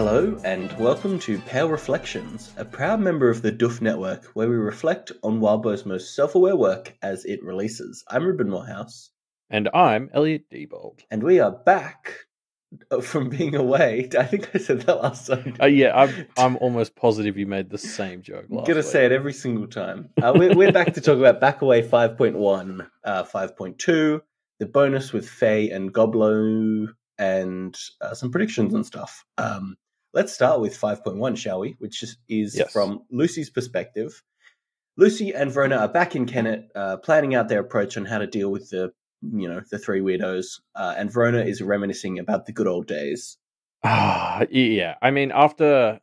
Hello and welcome to Pale Reflections, a proud member of the Duff Network where we reflect on Wildbow's most self-aware work as it releases. I'm Ruben Morehouse. And I'm Elliot Diebold. And we are back from being away. I think I said that last time. I'm almost positive you made the same joke last I'm going to week. say it every single time. We're back to talk about Backaway 5.1, 5.2, the bonus with Fae and Goblin, and some predictions and stuff. Let's start with 5.1, shall we? Which is yes. From Lucy's perspective. Lucy and Verona are back in Kennet, planning out their approach on how to deal with the three weirdos. And Verona is reminiscing about the good old days. Yeah. I mean, after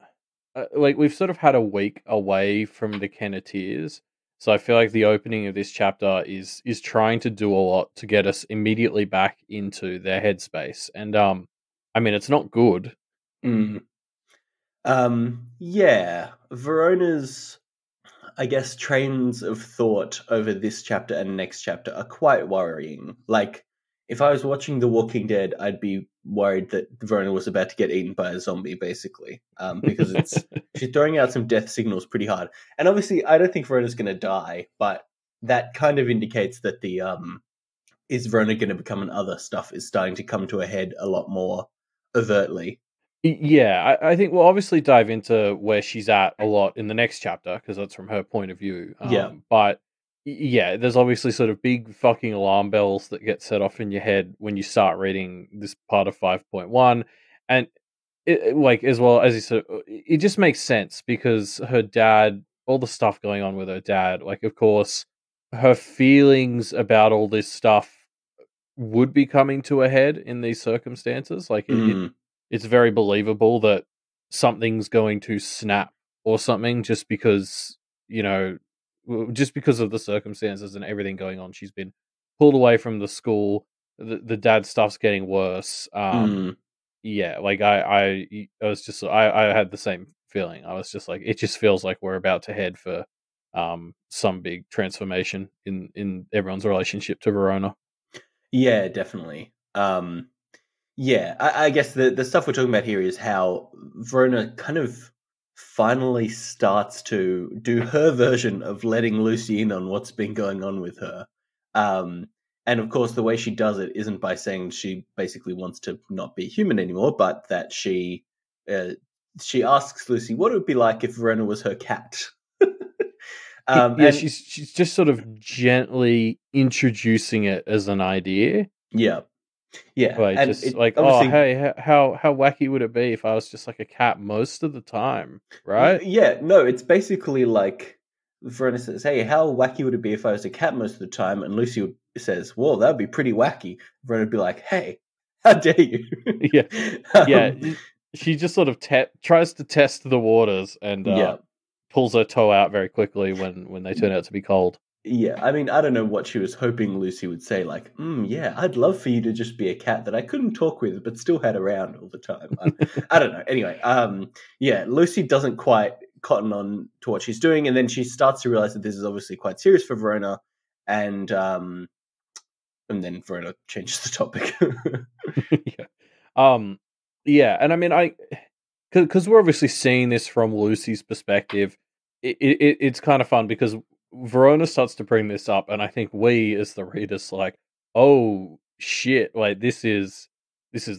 we've sort of had a week away from the Kenneteers, so I feel like the opening of this chapter is trying to do a lot to get us immediately back into their headspace. And I mean, it's not good. Yeah, Verona's, I guess, trains of thought over this chapter and next chapter are quite worrying. Like, if I was watching The Walking Dead, I'd be worried that Verona was about to get eaten by a zombie, basically, because she's throwing out some death signals pretty hard. And obviously, I don't think Verona's going to die, but that kind of indicates that the is Verona going to become an other stuff is starting to come to a head a lot more overtly. Yeah, I think we'll obviously dive into where she's at a lot in the next chapter, because that's from her point of view. But yeah, there's obviously sort of big fucking alarm bells that get set off in your head when you start reading this part of 5.1. And as well as you said, it just makes sense because her dad, all the stuff going on with her dad, like, of course, her feelings about all this stuff would be coming to a head in these circumstances. Like, it's very believable that something's going to snap or something just because, just because of the circumstances and everything going on. She's been pulled away from the school. The dad stuff's getting worse. Yeah, like I was just, I had the same feeling. I was just like, it just feels like we're about to head for some big transformation in everyone's relationship to Verona. Yeah, definitely. Yeah, I guess the stuff we're talking about here is how Verona kind of finally starts to do her version of letting Lucy in on what's been going on with her. And of course, the way she does it isn't by saying she basically wants to not be human anymore, but that she asks Lucy what it would be like if Verona was her cat. She's just sort of gently introducing it as an idea. Yeah. Yeah, like, and just like, oh, hey, how wacky would it be if I was just like a cat most of the time, right? Yeah, no, it's basically like Verona says, hey, how wacky would it be if I was a cat most of the time? And Lucy says, well, that would be pretty wacky. Verona would be like, hey, how dare you? Yeah. She just sort of tries to test the waters and pulls her toe out very quickly when they turn out to be cold. Yeah, I mean, I don't know what she was hoping Lucy would say, like, yeah, I'd love for you to just be a cat that I couldn't talk with, but still had around all the time. I don't know. Anyway, yeah, Lucy doesn't quite cotton on to what she's doing, and then she starts to realize that this is obviously quite serious for Verona, and then Verona changes the topic. Yeah, and I mean, because we're obviously seeing this from Lucy's perspective, it's kind of fun because Verona starts to bring this up, and I think we, as the readers, like, oh shit, like this is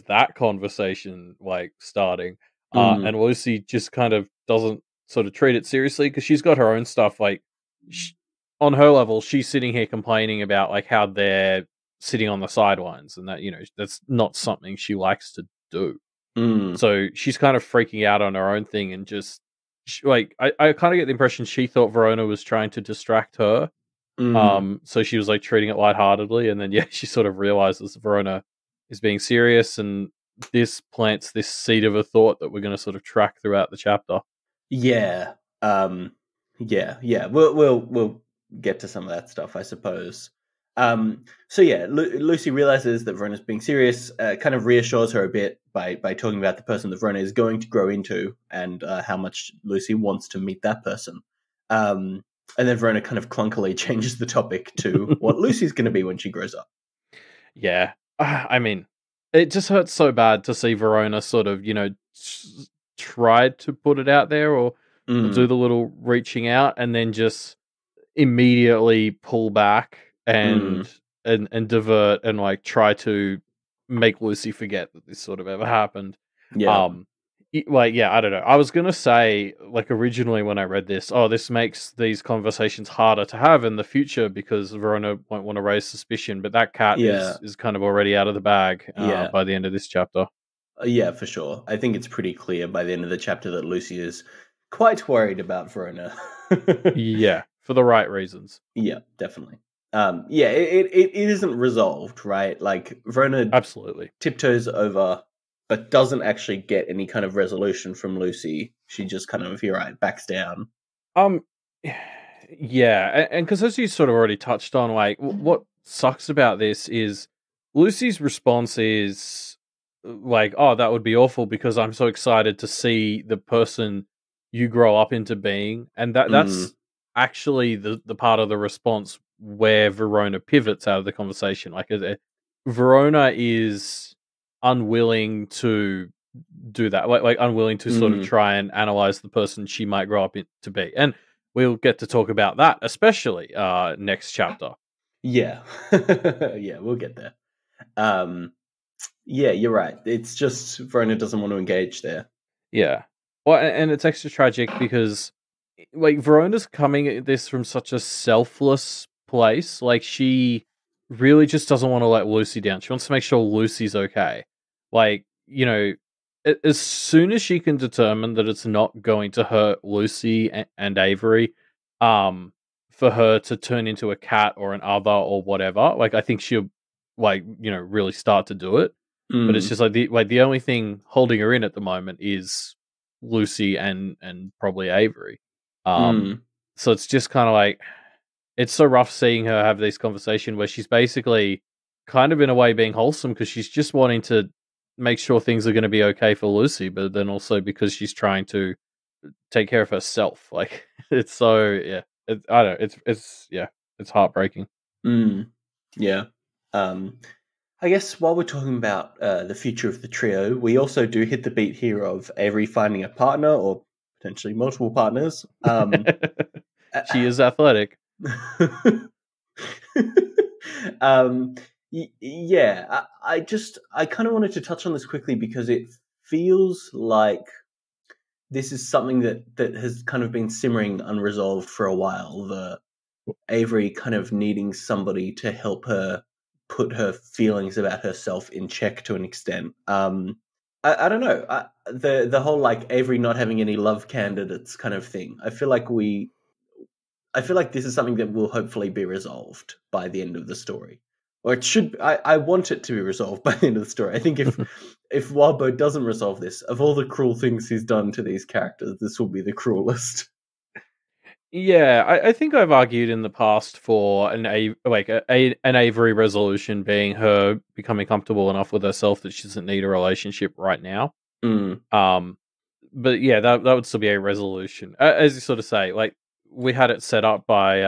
that conversation like starting, and Lucy just kind of doesn't sort of treat it seriously because she's got her own stuff. Like, on her level, she's sitting here complaining about like how they're sitting on the sidelines, and that that's not something she likes to do. So she's kind of freaking out on her own thing and just. Like, I kind of get the impression she thought Verona was trying to distract her. So she was like treating it lightheartedly, and then she sort of realizes Verona is being serious, and this plants this seed of a thought that we're going to sort of track throughout the chapter. Yeah. Yeah. We'll get to some of that stuff, I suppose. So yeah, Lucy realizes that Verona's being serious, kind of reassures her a bit by talking about the person that Verona is going to grow into and how much Lucy wants to meet that person. And then Verona kind of clunkily changes the topic to what Lucy's going to be when she grows up. Yeah. I mean, it just hurts so bad to see Verona sort of, tried to put it out there or do the little reaching out and then just immediately pull back and divert and like try to make Lucy forget that this sort of ever happened. Yeah. I don't know. I was gonna say, like, originally when I read this, this makes these conversations harder to have in the future because Verona won't want to raise suspicion. But that cat is kind of already out of the bag by the end of this chapter. Yeah, for sure. I think it's pretty clear by the end of the chapter that Lucy is quite worried about Verona. Yeah, for the right reasons. Yeah, definitely. It isn't resolved, right? Like, Verona absolutely tiptoes over, but doesn't actually get any kind of resolution from Lucy. She just kind of, you're right, backs down. Yeah, and because as you sort of already touched on, like, what sucks about this is Lucy's response is like, oh, that would be awful because I'm so excited to see the person you grow up into being. And that's actually the part of the response where Verona pivots out of the conversation. Like, Verona is unwilling to do that, like unwilling to sort of try and analyze the person she might grow up to be. And we'll get to talk about that, especially next chapter. Yeah. Yeah, we'll get there. Yeah, you're right. It's just Verona doesn't want to engage there. Yeah. Well, and it's extra tragic because, like, Verona's coming at this from such a selfless place. Like, she really just doesn't want to let Lucy down. She wants to make sure Lucy's okay. Like, you know, as soon as she can determine that it's not going to hurt Lucy and Avery, for her to turn into a cat or an other or whatever, like, I think she'll, like, you know, really start to do it. But it's just like the only thing holding her in at the moment is Lucy and probably Avery. So it's just kind of like, it's so rough seeing her have this conversation where she's basically kind of in a way being wholesome because she's just wanting to make sure things are going to be okay for Lucy, but then also because she's trying to take care of herself. Like, it's so, yeah, I don't know, it's heartbreaking. Yeah. I guess while we're talking about the future of the trio, we also do hit the beat here of Avery finding a partner or potentially multiple partners. She is athletic. Yeah, I kind of wanted to touch on this quickly because it feels like this is something that has kind of been simmering unresolved for a while. The Avery kind of needing somebody to help her put her feelings about herself in check to an extent. I don't know. The whole, like, Avery not having any love candidates kind of thing. I feel like this is something that will hopefully be resolved by the end of the story. Or it should. I want it to be resolved by the end of the story. I think if Wildbow doesn't resolve this, of all the cruel things he's done to these characters, this will be the cruelest. Yeah, I think I've argued in the past for an Avery resolution being her becoming comfortable enough with herself that she doesn't need a relationship right now. But yeah, that would still be a resolution. As you sort of say, like, we had it set up by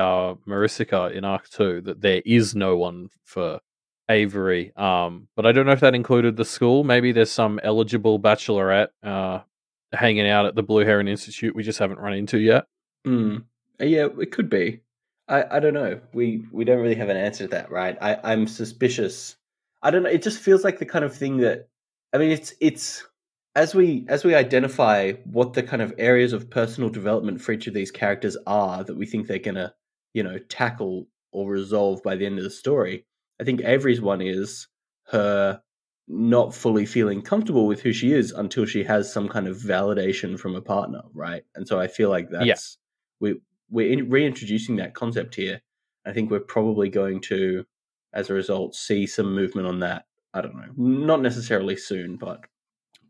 Marisica in Arc 2 that there is no one for Avery. But I don't know if that included the school. Maybe there's some eligible bachelorette hanging out at the Blue Heron Institute we just haven't run into yet. Yeah, it could be. I don't know. We don't really have an answer to that, right? I'm suspicious. I don't know. It just feels like the kind of thing that, I mean, it's as we identify what the kind of areas of personal development for each of these characters are that we think they're gonna, tackle or resolve by the end of the story. I think Avery's one is her not fully feeling comfortable with who she is until she has some kind of validation from a partner, right? And so I feel like that's we're reintroducing that concept here. I think we're probably going to, as a result, see some movement on that. I don't know, not necessarily soon, but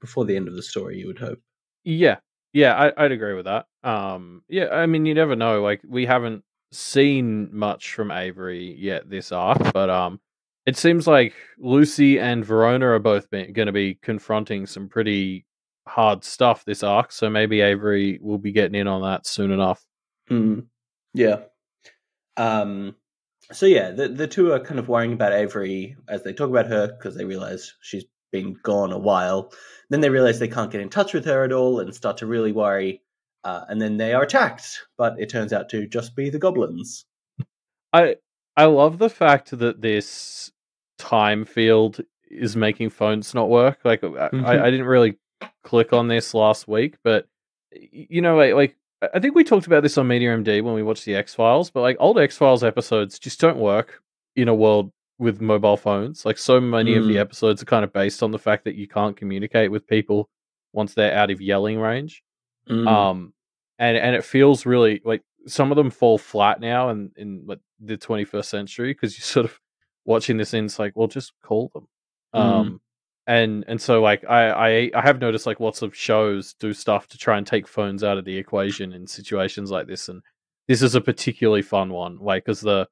before the end of the story, you would hope. Yeah, I'd agree with that. Yeah, I mean, you never know. Like, we haven't seen much from Avery yet this arc, but it seems like Lucy and Verona are both going to be confronting some pretty hard stuff this arc. So maybe Avery will be getting in on that soon enough. Yeah. So yeah, the two are kind of worrying about Avery as they talk about her because they realize she's been gone a while. Then they realize they can't get in touch with her at all and start to really worry. And then they are attacked, but it turns out to just be the goblins. I love the fact that this time field is making phones not work. Like, I didn't really click on this last week, but like I think we talked about this on Media MD when we watched the X-Files, but like old X-Files episodes just don't work in a world with mobile phones. Like, so many of the episodes are kind of based on the fact that you can't communicate with people once they're out of yelling range. And it feels really like some of them fall flat now in like the 21st century, because you're sort of watching this and it's like, well, just call them. And so like I have noticed like lots of shows do stuff to try and take phones out of the equation in situations like this, and this is a particularly fun one, like, because the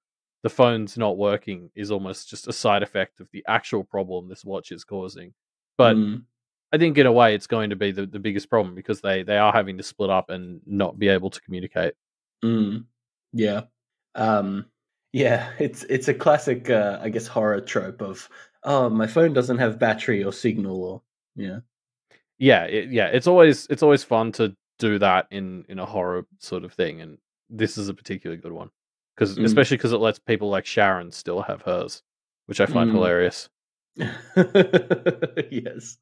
phone's not working is almost just a side effect of the actual problem this watch is causing. But I think in a way it's going to be the biggest problem, because they are having to split up and not be able to communicate. Yeah. Yeah, it's a classic, I guess, horror trope of, oh, my phone doesn't have battery or signal, or it's always fun to do that in a horror sort of thing, and this is a particularly good one, especially because it lets people like Sharon still have hers, which I find hilarious. Yes.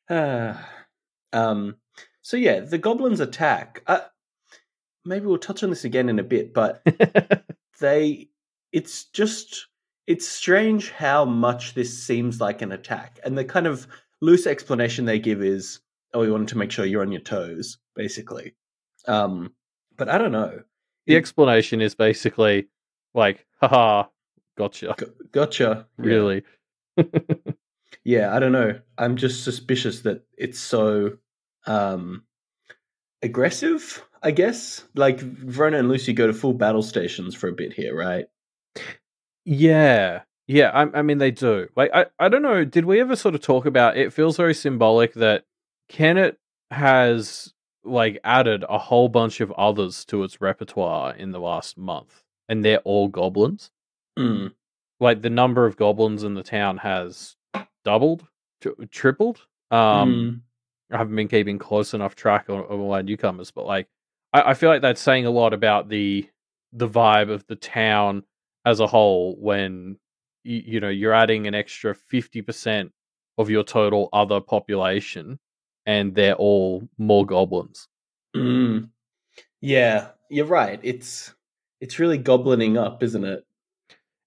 So yeah, the goblins attack. Maybe we'll touch on this again in a bit, but it's strange how much this seems like an attack. And the kind of loose explanation they give is, oh, we wanted to make sure you're on your toes, basically. But I don't know. The explanation is basically like, haha, gotcha. Gotcha. Really? Yeah, I don't know. I'm just suspicious that it's so aggressive, I guess. Like, Verona and Lucy go to full battle stations for a bit here, right? Yeah. I mean, they do. Like, I don't know. Did we ever sort of talk about? It feels very symbolic that Kennet has like added a whole bunch of others to its repertoire in the last month, and they're all goblins. Like, the number of goblins in the town has doubled, tripled. I haven't been keeping close enough track of all our newcomers, but like, I feel like that's saying a lot about the vibe of the town as a whole when you're adding an extra 50% of your total other population, and they're all more goblins. Yeah, you're right. It's really goblining up, isn't it?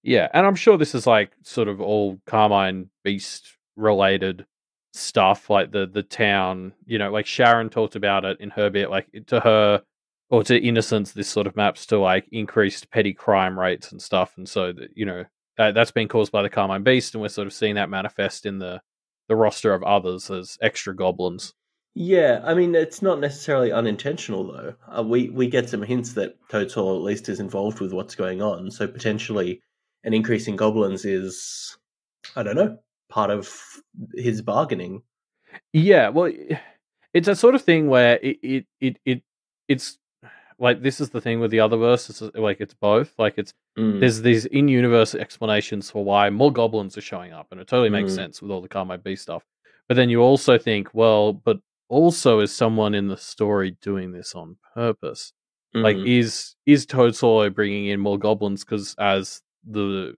Yeah, and I'm sure this is like sort of all Carmine Beast related stuff, like the town, like Sharon talked about it in her bit, like to her or to Innocence, this sort of maps to like increased petty crime rates and stuff, and so that that's been caused by the Carmine Beast, and we're sort of seeing that manifest in the roster of others as extra goblins. Yeah, I mean, it's not necessarily unintentional though. We get some hints that Toadstool at least is involved with what's going on, so potentially an increase in goblins is, I don't know, part of his bargaining. Yeah, well, it's a sort of thing where it's like, this is the thing with the other verse. It's like, it's both. Like, there's these in-universe explanations for why more goblins are showing up, and it totally makes sense with all the Carmine Beast stuff. But then you also think, well, but also, is someone in the story doing this on purpose? Like, is Toad Solo bringing in more goblins because as the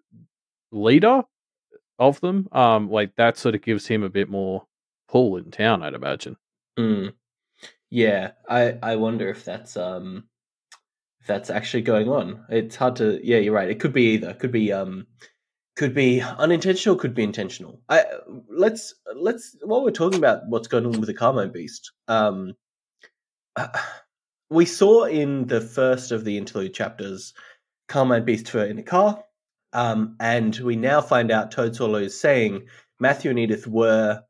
leader of them, like, that sort of gives him a bit more pull in town, I'd imagine. Yeah, I wonder if that's actually going on. It's hard to. Yeah, you're right. It could be either. Could be unintentional. Could be intentional. Let's while we're talking about what's going on with the Carmine Beast. We saw in the first of the interlude chapters, Carmine Beast were in a car, and we now find out Toad Solo is saying Matthew and Edith were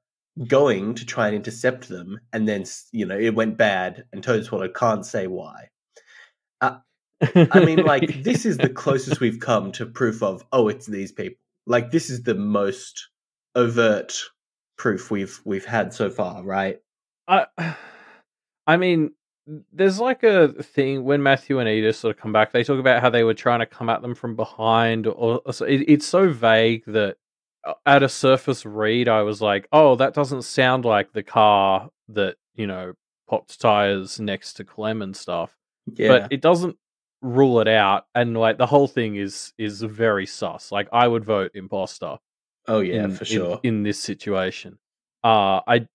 going to try and intercept them, and then it went bad, and Toad Solo can't say why. I mean, like, this is the closest we've come to proof of, oh, it's these people. Like, this is the most overt proof we've had so far, right? I mean, there's like a thing when Matthew and Edith sort of come back, they talk about how they were trying to come at them from behind, or it's so vague that at a surface read, I was like, oh, that doesn't sound like the car that, popped tires next to Clem and stuff. But Yeah. it doesn't rule it out, and like the whole thing is very sus. Like I would vote imposter Oh yeah, in for sure. this situation. I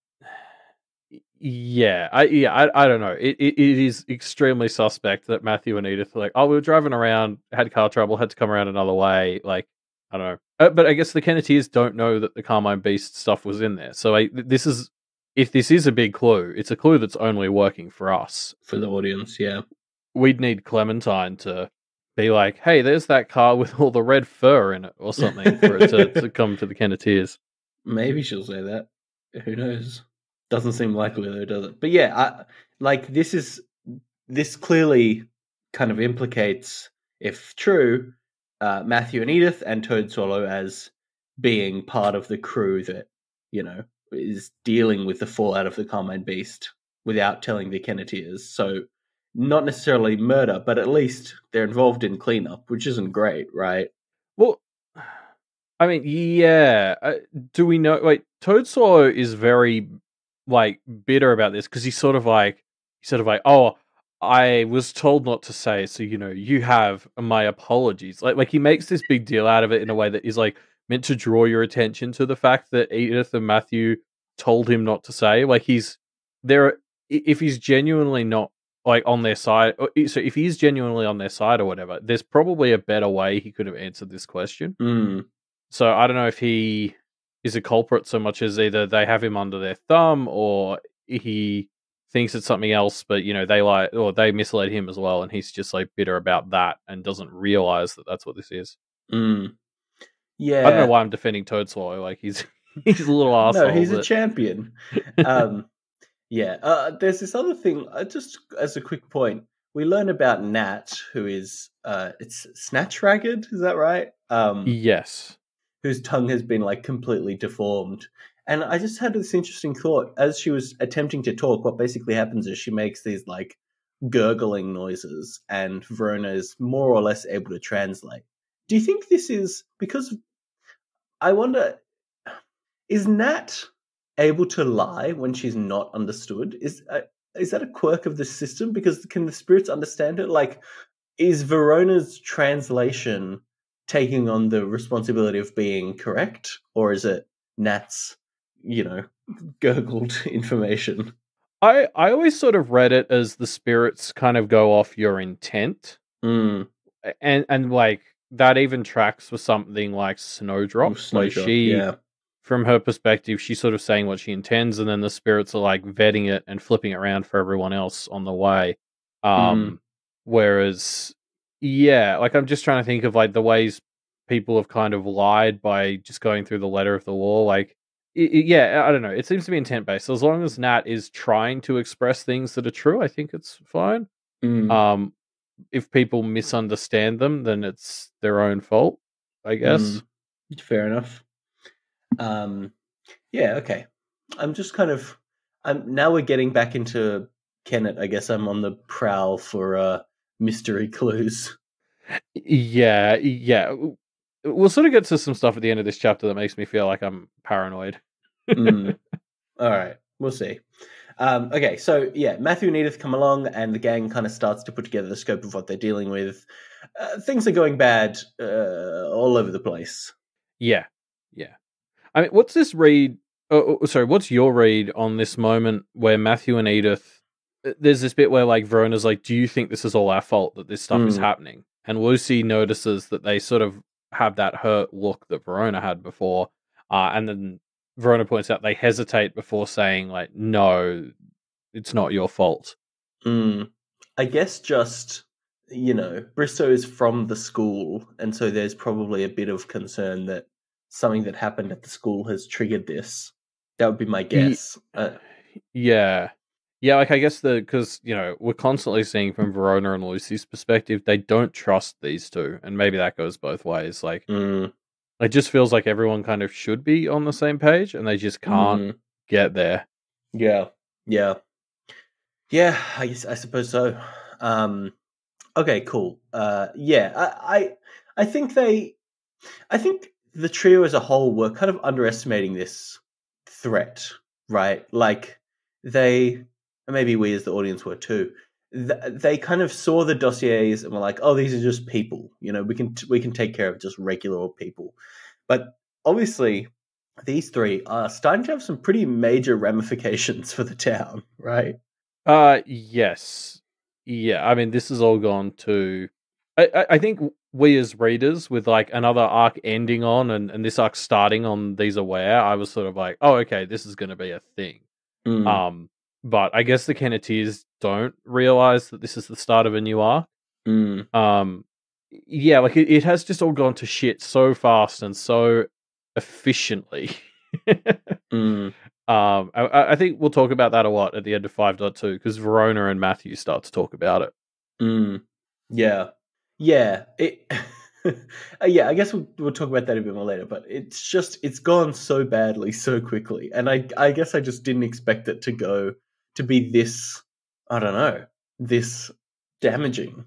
Yeah, I don't know. It is extremely suspect that Matthew and Edith are like, oh, we were driving around, had car trouble, had to come around another way. Like, I don't know. But I guess the Kenneteers don't know that the Carmine Beast stuff was in there. So if this is a big clue, it's a clue that's only working for us. For the audience, yeah. We'd need Clementine to be like, hey, there's that car with all the red fur in it or something for it to come to the Kenneteers. Maybe she'll say that. Who knows? Doesn't seem likely though, does it? But yeah, this clearly kind of implicates, if true, Matthew and Edith and Toad Swallow as being part of the crew that, is dealing with the fallout of the Carmine Beast without telling the Kenneteers. So not necessarily murder, but at least they're involved in cleanup, which isn't great, right? Well, I mean, yeah. Do we know? Like, Toad Swallow is very bitter about this because he's sort of like, oh, I was told not to say, so you have my apologies. Like he makes this big deal out of it in a way that is like meant to draw your attention to the fact that Edith and Matthew told him not to say. Like he's there if he's genuinely not on their side. So if he's genuinely on their side or whatever, there's probably a better way he could have answered this question. Mm. So I don't know if he is a culprit so much as either they have him under their thumb or he thinks it's something else, but they misled him as well, and he's just bitter about that and doesn't realize that that's what this is. Mm. Yeah, I don't know why I'm defending Toad Swallow. Like he's a little asshole. No, he's a champion. Yeah. There's this other thing. Just as a quick point, we learn about Nat, who is it's Snatch Ragged. Is that right? Yes. Whose tongue has been completely deformed. And I just had this interesting thought as she was attempting to talk. What basically happens is she makes these gurgling noises, and Verona is more or less able to translate. Do you think this is because? I wonder, is Nat able to lie when she's not understood? Is that a quirk of the system? Because can the spirits understand it? Is Verona's translation taking on the responsibility of being correct, or is it Nat's, gurgled information? I always sort of read it as the spirits kind of go off your intent, and that even tracks with something like Snowdrop. From her perspective, she's sort of saying what she intends, and then the spirits are vetting it and flipping it around for everyone else on the way. Whereas, I'm just trying to think of the ways people have kind of lied by just going through the letter of the law. I don't know. It seems to be intent based. So as long as Nat is trying to express things that are true, I think it's fine. If people misunderstand them, then it's their own fault, I guess. Fair enough. Yeah, okay. I'm just now we're getting back into Kennet. I guess I'm on the prowl for mystery clues. Yeah. We'll sort of get to some stuff at the end of this chapter that makes me feel like I'm paranoid. All right, we'll see. Okay, so yeah, Matthew and Edith come along, and the gang kind of starts to put together the scope of what they're dealing with. Things are going bad all over the place. Yeah. I mean, what's this read? What's your read on this moment where Matthew and Edith? There's this bit where Verona's like, "Do you think this is all our fault that this stuff is happening?" And Lucy notices that they sort of have that hurt look that Verona had before, and then Verona points out they hesitate before saying no, it's not your fault. I guess just, Bristow is from the school, and so there's probably a bit of concern that something that happened at the school has triggered this. That would be my guess. Yeah, I guess because we're constantly seeing from Verona and Lucy's perspective, they don't trust these two, and maybe that goes both ways. It just feels like everyone kind of should be on the same page, and they just can't get there. Yeah. I suppose so. Okay, cool. I think the trio as a whole were kind of underestimating this threat, right? Like they, and maybe we as the audience were too. They kind of saw the dossiers and were like, "Oh, these are just people. You know, we can take care of just regular old people." But obviously, these three are starting to have some pretty major ramifications for the town, right? Yes. Yeah, I mean, this has all gone to... I think we as readers, with like another arc ending on and this arc starting on These Aware, I was sort of like, oh, okay, this is going to be a thing. But I guess the Kenneteers don't realize that this is the start of a new arc. Yeah, like it has just all gone to shit so fast and so efficiently. I think we'll talk about that a lot at the end of 5.2 because Verona and Matthew start to talk about it. Yeah. It. Yeah, I guess we'll talk about that a bit more later. But it's gone so badly so quickly, and I guess I just didn't expect it to be this. I don't know, this damaging.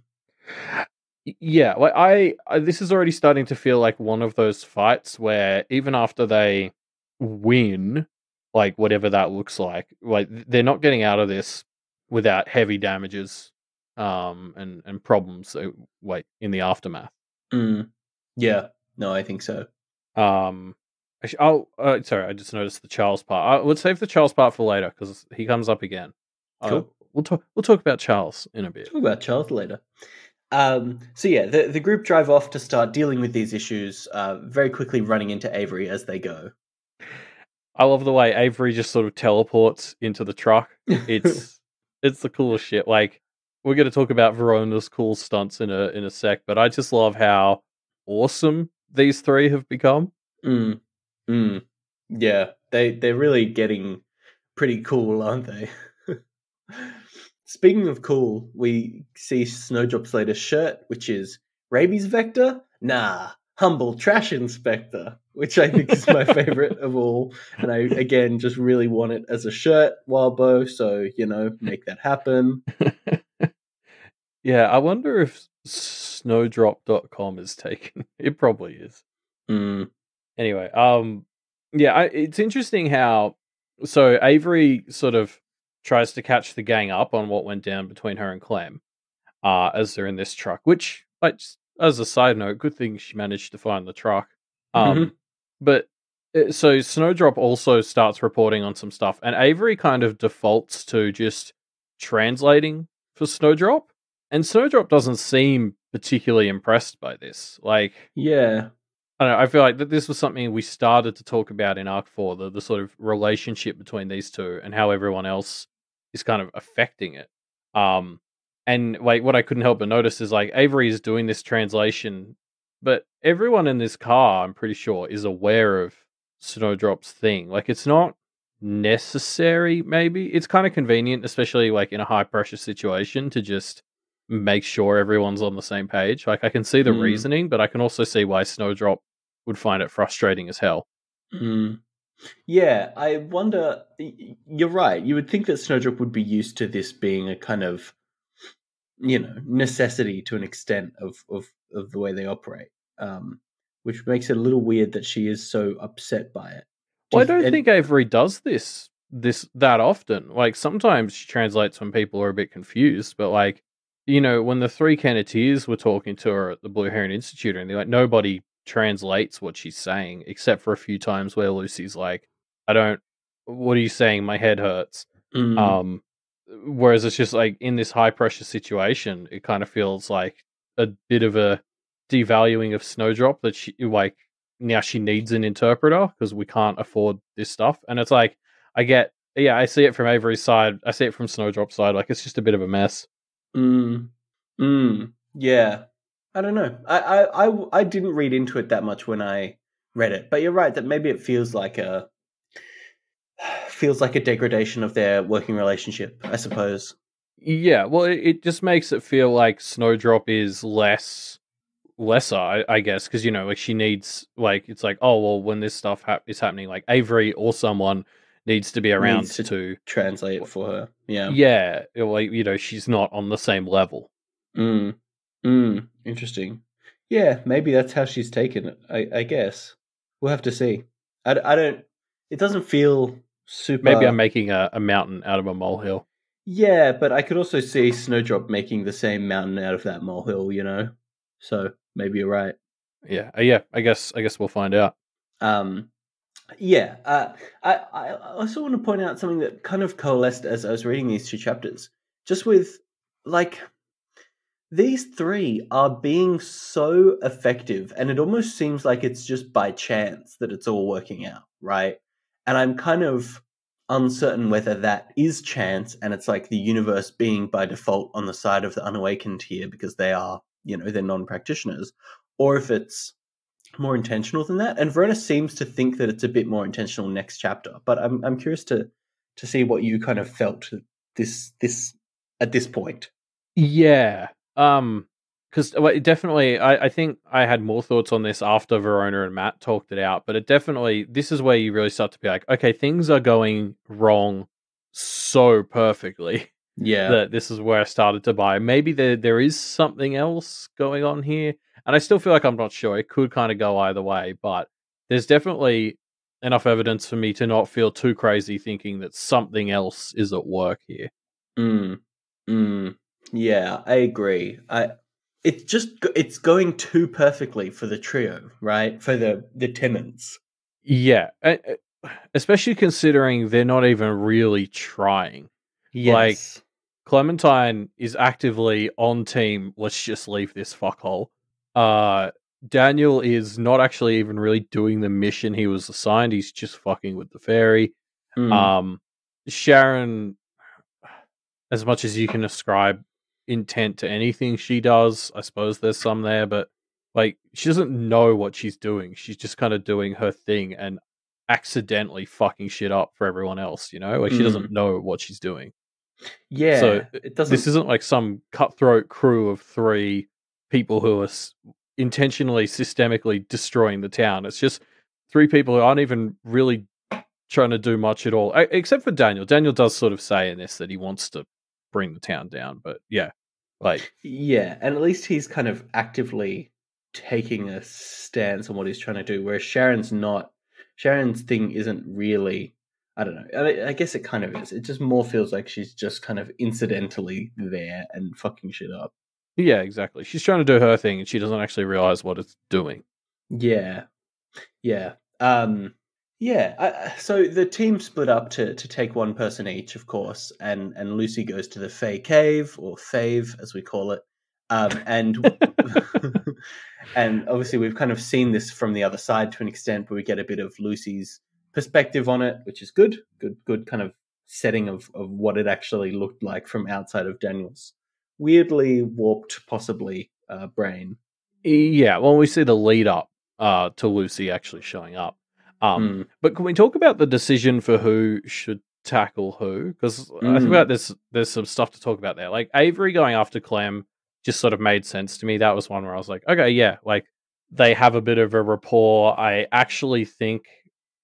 Yeah, like I this is already starting to feel like one of those fights where even after they win, like whatever that looks like they're not getting out of this without heavy damages and problems in the aftermath. Yeah, no, I think so. Sorry, I just noticed the Charles part. Let's save the Charles part for later because he comes up again. Cool. We'll talk about Charles in a bit. Talk about Charles later. So yeah, the group drive off to start dealing with these issues, very quickly running into Avery as they go. I love the way Avery just sort of teleports into the truck. It's the coolest shit. Like, we're going to talk about Verona's cool stunts in a sec, but I just love how awesome these three have become. Yeah, they're really getting pretty cool, aren't they? Speaking of cool, we see Snowdrop's latest shirt, which is Rabies Vector? Nah, Humble Trash Inspector, which I think is my favorite of all. And I, again, just really want it as a shirt, Wildbow, so, make that happen. Yeah, I wonder if snowdrop.com is taken. It probably is. Anyway, yeah, it's interesting how... So Avery sort of tries to catch the gang up on what went down between her and Clem as they're in this truck, which, like, as a side note, good thing she managed to find the truck. But so Snowdrop also starts reporting on some stuff, and Avery kind of defaults to just translating for Snowdrop, and Snowdrop doesn't seem particularly impressed by this. Like, yeah. I don't know, I feel like that this was something we started to talk about in Arc 4, the sort of relationship between these two and how everyone else is kind of affecting it. And like what I couldn't help but notice is like Avery is doing this translation, but everyone in this car, I'm pretty sure, is aware of Snowdrop's thing. Like, it's not necessary, maybe. It's kind of convenient, especially like in a high pressure situation, to just make sure everyone's on the same page. Like, I can see the reasoning, but I can also see why Snowdrop would find it frustrating as hell. Yeah, I wonder... You're right. You would think that Snowdrop would be used to this being a kind of, necessity to an extent of the way they operate, which makes it a little weird that she is so upset by it. I don't think Avery does this that often. Like, sometimes she translates when people are a bit confused, but like, when the three Kenneteers were talking to her at the Blue Heron Institute, and they're like, nobody translates what she's saying, except for a few times where Lucy's like, what are you saying? My head hurts. Whereas it's just like, in this high pressure situation, it kind of feels like a bit of a devaluing of Snowdrop, that she, like, now she needs an interpreter because we can't afford this stuff. And it's like, I see it from Avery's side. I see it from Snowdrop's side. Like, it's just a bit of a mess. Yeah. I don't know. I didn't read into it that much when I read it, but you're right that maybe it feels like a degradation of their working relationship, I suppose. Yeah, well, it just makes it feel like Snowdrop is lesser, I guess, because like, she needs, like, it's like, oh well, when this stuff is happening, like, Avery or someone needs to be around to translate it for her. Yeah, like, she's not on the same level. Interesting. Yeah, maybe that's how she's taken it, I guess. We'll have to see. I don't. It doesn't feel super. Maybe I'm making a mountain out of a molehill. Yeah, but I could also see Snowdrop making the same mountain out of that molehill. So maybe you're right. Yeah. I guess we'll find out. Yeah. I also want to point out something that kind of coalesced as I was reading these two chapters. Just with these three are being so effective, and it almost seems like it's just by chance that it's all working out, right? And I'm kind of uncertain whether that is chance and it's like the universe being by default on the side of the unawakened here because they are, they're non-practitioners, or if it's more intentional than that. And Verona seems to think that it's a bit more intentional next chapter, but I'm curious to see what you kind of felt this at this point. Yeah. Because definitely, I think I had more thoughts on this after Verona and Matt talked it out, but this is where you really start to be like, okay, things are going wrong so perfectly. Yeah. That this is where I started to buy. Maybe there is something else going on here, and I still feel like I'm not sure. It could kind of go either way, but there's definitely enough evidence for me to not feel too crazy thinking that something else is at work here. Yeah, I agree. It's going too perfectly for the trio, right? For the tenants. Yeah, especially considering they're not even really trying. Yes. Like, Clementine is actively on team, let's just leave this fuckhole. Daniel is not actually even really doing the mission he was assigned. He's just fucking with the fairy. Sharon, as much as you can ascribe intent to anything she does, I suppose there's some there, but she doesn't know what she's doing. She's just kind of doing her thing and accidentally fucking shit up for everyone else, she doesn't know what she's doing. Yeah, so this isn't like some cutthroat crew of 3 people who are intentionally, systemically destroying the town. It's just 3 people who aren't even really trying to do much at all, except for Daniel. Daniel does sort of say in this that he wants to bring the town down, but yeah, yeah, and at least he's kind of actively taking a stance on what he's trying to do, whereas Sharon's not. Sharon's thing isn't really. I don't know. I guess it kind of is. It just more feels like she's just kind of incidentally there and fucking shit up. Yeah, exactly. She's trying to do her thing and she doesn't actually realize what it's doing. Yeah. Yeah. So the team split up to take one person each, of course, and Lucy goes to the Fae Cave, or Fave, as we call it. And and obviously we've kind of seen this from the other side to an extent where we get a bit of Lucy's perspective on it, which is good kind of setting of what it actually looked like from outside of Daniel's weirdly warped, possibly, brain. Yeah, well, we see the lead up to Lucy actually showing up. But can we talk about the decision for who should tackle who? Because I think about this, there's some stuff to talk about there. Like, Avery going after Clem just sort of made sense to me. That was one where I was like, okay, yeah, they have a bit of a rapport. I actually think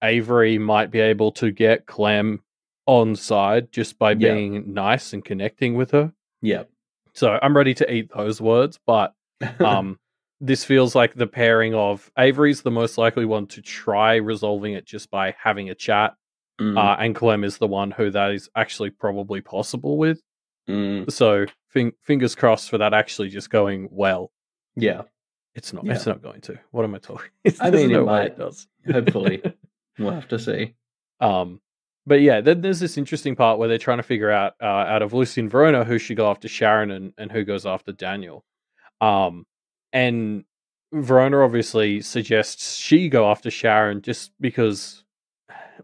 Avery might be able to get Clem on side just by being nice and connecting with her. Yeah. So I'm ready to eat those words, but this feels like the pairing of Avery's the most likely one to try resolving it just by having a chat, and Clem is the one who that is actually probably possible with. So fingers crossed for that actually just going well. Yeah. It's not. Yeah. It's not going to. What am I talking? I mean, no it might. It does. Hopefully, we'll have to see. But yeah, then there's this interesting part where they're trying to figure out of Lucy and Verona who should go after Sharon and who goes after Daniel. And Verona obviously suggests she go after Sharon just because,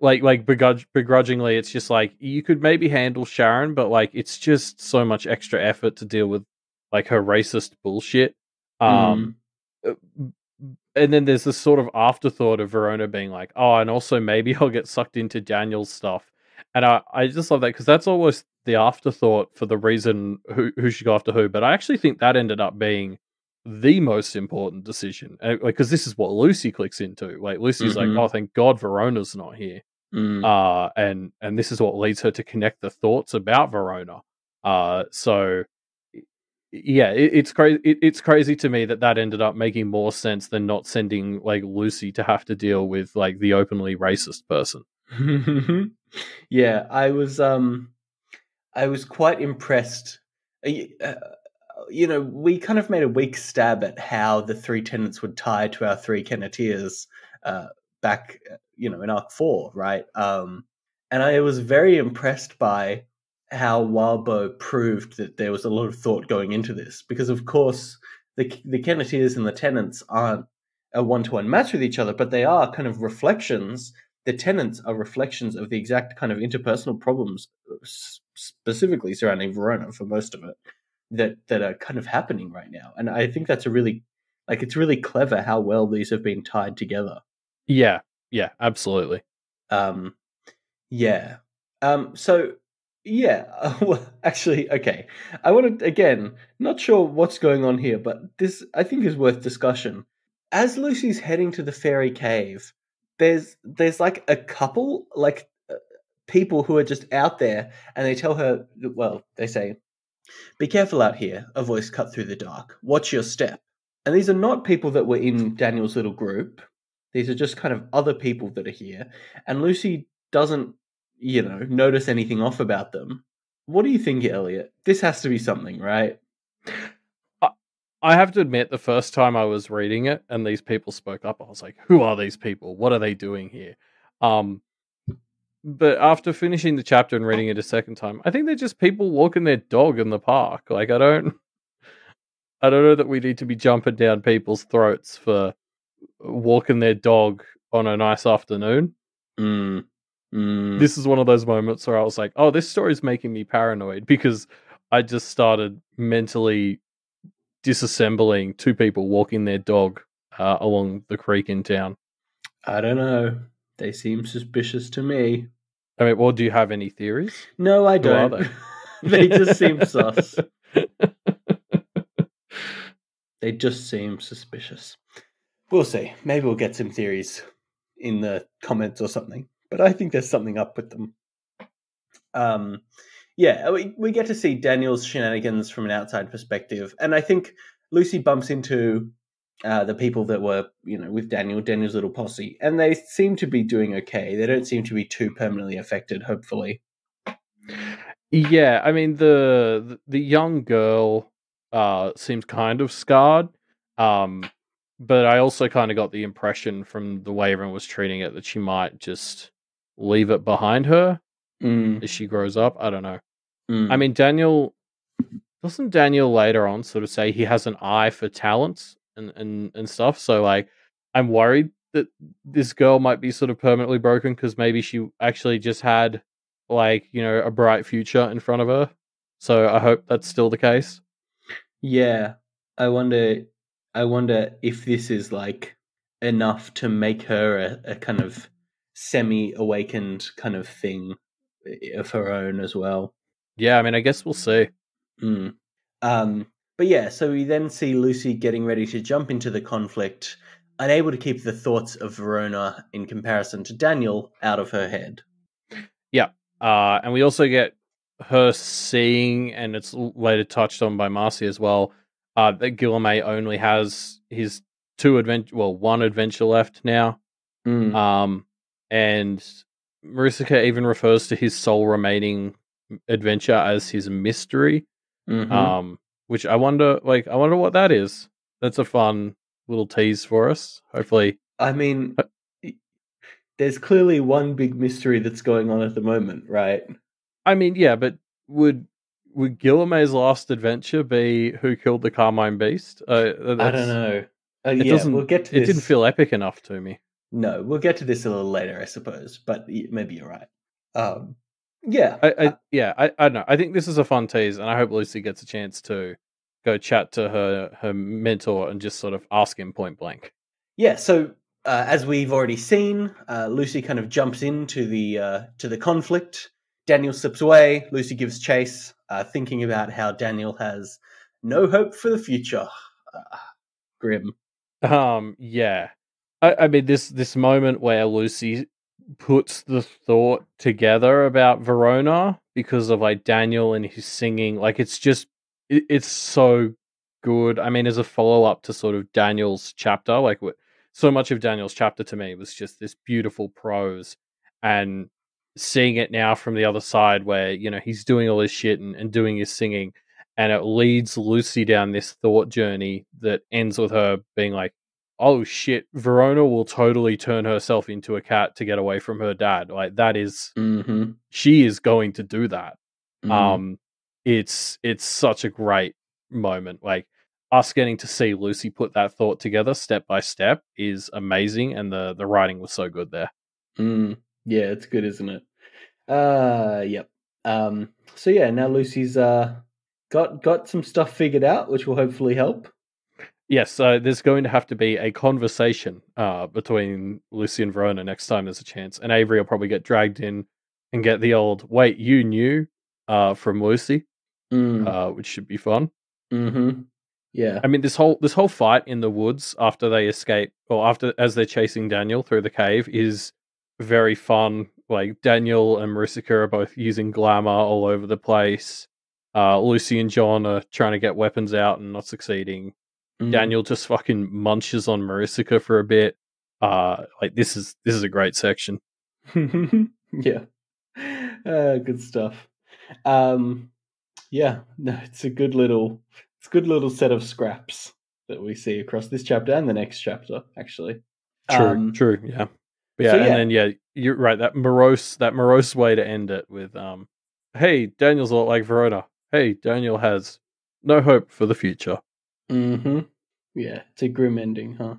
begrudgingly, it's just like, you could maybe handle Sharon, but it's just so much extra effort to deal with her racist bullshit. And then there's this sort of afterthought of Verona being like, oh, and also maybe I'll get sucked into Daniel's stuff. And I just love that because that's almost the afterthought for the reason who should go after who. But I actually think that ended up being the most important decision. Because this is what Lucy clicks into. Lucy's like, oh, thank God Verona's not here. And this is what leads her to connect the thoughts about Verona. So Yeah, it's crazy. It's crazy to me that ended up making more sense than not sending like Lucy to have to deal with like the openly racist person. Yeah, I was quite impressed. We kind of made a weak stab at how the three tenants would tie to our three Kenneteers back, in Arc 4, right? And I was very impressed by how Wildbow proved that there was a lot of thought going into this, because of course the Kenneteers and the tenants aren't a one-to-one match with each other, but they are kind of reflections. The tenants are reflections of the exact kind of interpersonal problems, specifically surrounding Verona for most of it, that are kind of happening right now. And I think that's it's really clever how well these have been tied together. Yeah, absolutely. Yeah. So yeah, well, actually, okay. I want to, again, not sure what's going on here, but this I think is worth discussion. As Lucy's heading to the fairy cave, there's like a couple, like people who are just out there, and they tell her, well, they say, "Be careful out here," a voice cut through the dark. "Watch your step." And these are not people that were in Daniel's little group. These are just kind of other people that are here. And Lucy doesn't, notice anything off about them. What do you think, Elliot? This has to be something, right? I have to admit, the first time I was reading it and these people spoke up, I was like, who are these people? What are they doing here? But after finishing the chapter and reading it a second time, I think they're just people walking their dog in the park. Like, I don't know that we need to be jumping down people's throats for walking their dog on a nice afternoon. This is one of those moments where I was like, oh, this story's making me paranoid, because I just started mentally disassembling two people walking their dog along the creek in town. I don't know. They seem suspicious to me. I mean, well, do you have any theories? No, I don't. Who are they? They just seem sus. They just seem suspicious. We'll see. Maybe we'll get some theories in the comments or something. But I think there's something up with them. Yeah, we get to see Daniel's shenanigans from an outside perspective. And I think Lucy bumps into the people that were, with Daniel's little posse. And they seem to be doing okay. They don't seem to be too permanently affected, hopefully. Yeah, I mean, the young girl seems kind of scarred. But I also kind of got the impression from the way everyone was treating it that she might just leave it behind her as she grows up. I don't know. I mean, doesn't Daniel later on sort of say he has an eye for talents and stuff? So, like, I'm worried that this girl might be sort of permanently broken because maybe she actually just had, like, a bright future in front of her. So I hope that's still the case. Yeah, I wonder if this is like enough to make her a kind of semi-awakened kind of thing of her own as well. Yeah, I mean, I guess we'll see. But yeah, so we then see Lucy getting ready to jump into the conflict, unable to keep the thoughts of Verona in comparison to Daniel out of her head. Yeah, and we also get her seeing, and it's later touched on by Marcy as well, that Guilherme only has his one adventure left now. And Marissa even refers to his sole remaining adventure as his mystery. Which I wonder what that is. That's a fun little tease for us. Hopefully, I mean, there's clearly one big mystery that's going on at the moment, right? I mean, yeah, but would Guilherme's last adventure be who killed the Carmine Beast? I don't know. We'll get to this. It didn't feel epic enough to me. No, we'll get to this a little later, I suppose. But maybe you're right. Yeah. I don't know. I think this is a fun tease, and I hope Lucy gets a chance to go chat to her mentor and just sort of ask him point blank. Yeah, so as we've already seen, Lucy kind of jumps into the conflict. Daniel slips away. Lucy gives chase, thinking about how Daniel has no hope for the future. Grim. Yeah. I mean, this moment where Lucy puts the thought together about Verona because of like Daniel and his singing, like it's just it's so good. I mean, as a follow-up to sort of Daniel's chapter, like so much of Daniel's chapter to me was just this beautiful prose, and seeing it now from the other side where, he's doing all this shit and doing his singing, and it leads Lucy down this thought journey that ends with her being like, oh shit, Verona will totally turn herself into a cat to get away from her dad. Like, that is, she is going to do that. It's such a great moment. Like, us getting to see Lucy put that thought together step by step is amazing, and the writing was so good there. Yeah, it's good, isn't it? Yep. So yeah, now Lucy's got some stuff figured out, which will hopefully help. Yes, so there's going to have to be a conversation between Lucy and Verona next time there's a chance, and Avery will probably get dragged in and get the old "wait, you knew" from Lucy, which should be fun. Yeah. I mean, this whole fight in the woods after they escape, or as they're chasing Daniel through the cave, is very fun. Like, Daniel and Marissa are both using glamour all over the place. Lucy and John are trying to get weapons out and not succeeding. Daniel just fucking munches on Marissa for a bit. Like, this is a great section. Yeah. Good stuff. Yeah, no, it's a good little set of scraps that we see across this chapter and the next chapter, actually. True, yeah. Yeah, so, and then you're right, that morose way to end it with hey, Daniel's a lot like Verona. Hey, Daniel has no hope for the future. Yeah, it's a grim ending, huh?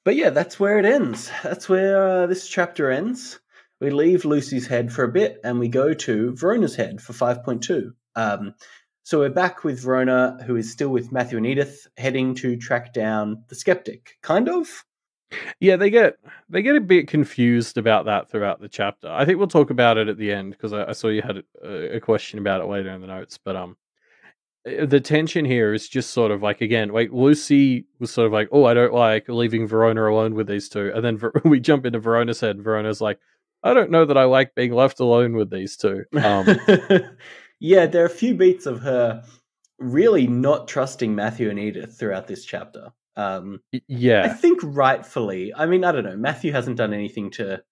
But yeah, that's where it ends. That's where this chapter ends. We leave Lucy's head for a bit, and we go to Verona's head for 5.2. So we're back with Verona, who is still with Matthew and Edith, heading to track down the skeptic. Kind of? Yeah, they get a bit confused about that throughout the chapter. I think we'll talk about it at the end, because I saw you had a question about it later in the notes. But the tension here is just sort of like, again, like Lucy was sort of like, oh, I don't like leaving Verona alone with these two. And then we jump into Verona's head, and Verona's like, I don't know that I like being left alone with these two. Yeah, there are a few beats of her really not trusting Matthew and Edith throughout this chapter. Yeah. I think rightfully. I mean, I don't know. Matthew hasn't done anything to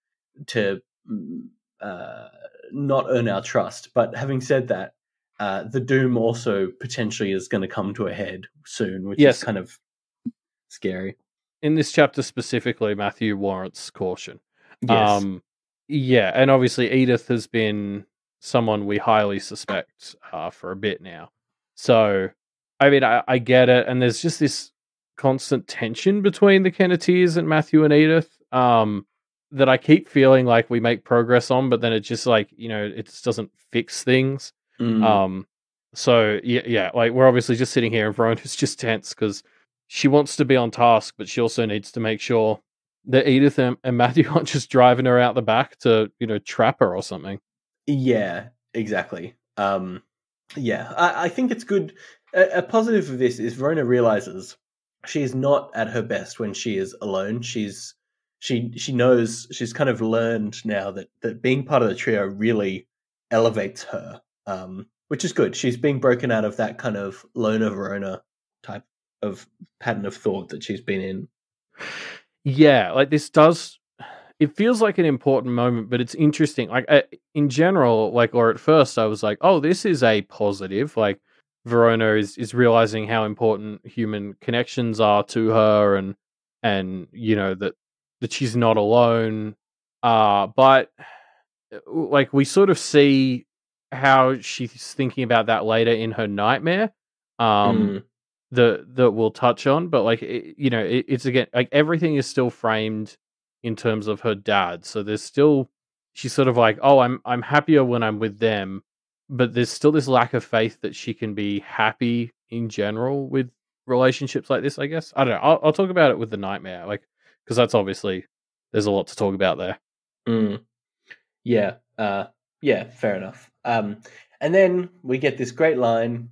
not earn our trust. But having said that, the doom also potentially is going to come to a head soon, which is kind of scary. In this chapter specifically, Matthew warrants caution. Yes. Yeah, and obviously Edith has been someone we highly suspect for a bit now. So, I mean, I get it, and there's just this constant tension between the Kenneteers and Matthew and Edith that I keep feeling like we make progress on, but then it just, like, it just doesn't fix things. So yeah, like, we're obviously just sitting here and Verona's just tense because she wants to be on task, but she also needs to make sure that Edith and Matthew aren't just driving her out the back to, trap her or something. Yeah, exactly. Yeah, I think it's good. A positive of this is Verona realizes she is not at her best when she is alone. She knows, she's kind of learned now that being part of the trio really elevates her, which is good. She's being broken out of that kind of loner Verona type of pattern of thought that she's been in. Yeah, like, it feels like an important moment, but it's interesting. Like, in general, like, or at first I was like, oh, this is a positive. Like, Verona is realizing how important human connections are to her, and that she's not alone. But like, we sort of see how she's thinking about that later in her nightmare. That we'll touch on, but like, it's, again, like, everything is still framed in terms of her dad. So there's still, she's sort of like, oh, I'm happier when I'm with them, but there's still this lack of faith that she can be happy in general with relationships like this, I guess. I don't know. I'll talk about it with the nightmare, like, because that's obviously, there's a lot to talk about there. Yeah. Yeah, fair enough. And then we get this great line,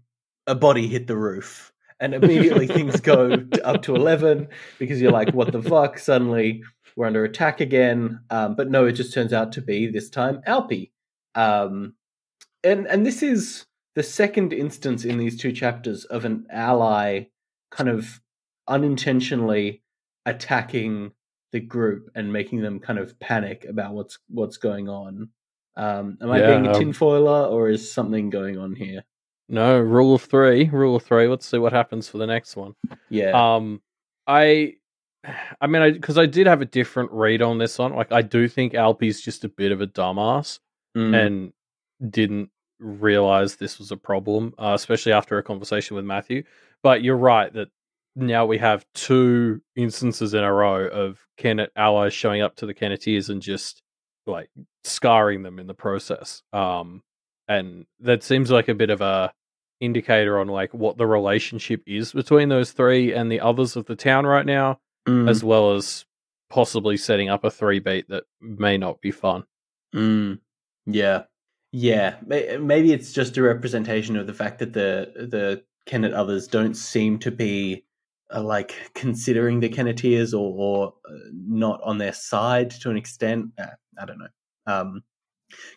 a body hit the roof. And immediately things go up to 11 because you're like, what the fuck? Suddenly we're under attack again. But no, it just turns out to be, this time, Alpy. And this is the second instance in these 2 chapters of an ally kind of unintentionally attacking the group and making them kind of panic about what's going on. Am I being a tinfoiler, or is something going on here? No, rule of three. Let's see what happens for the next one. Yeah. Because I did have a different read on this one. Like, I do think Alpy's just a bit of a dumbass and didn't realize this was a problem, especially after a conversation with Matthew. But you're right that now we have 2 instances in a row of Kennet allies showing up to the Kenneteers and just like scarring them in the process. And that seems like a bit of a indicator on like what the relationship is between those 3 and the others of the town right now, as well as possibly setting up a 3-beat that may not be fun. Yeah. Maybe it's just a representation of the fact that the Kennet others don't seem to be like considering the Kenneteers or not on their side to an extent. I don't know.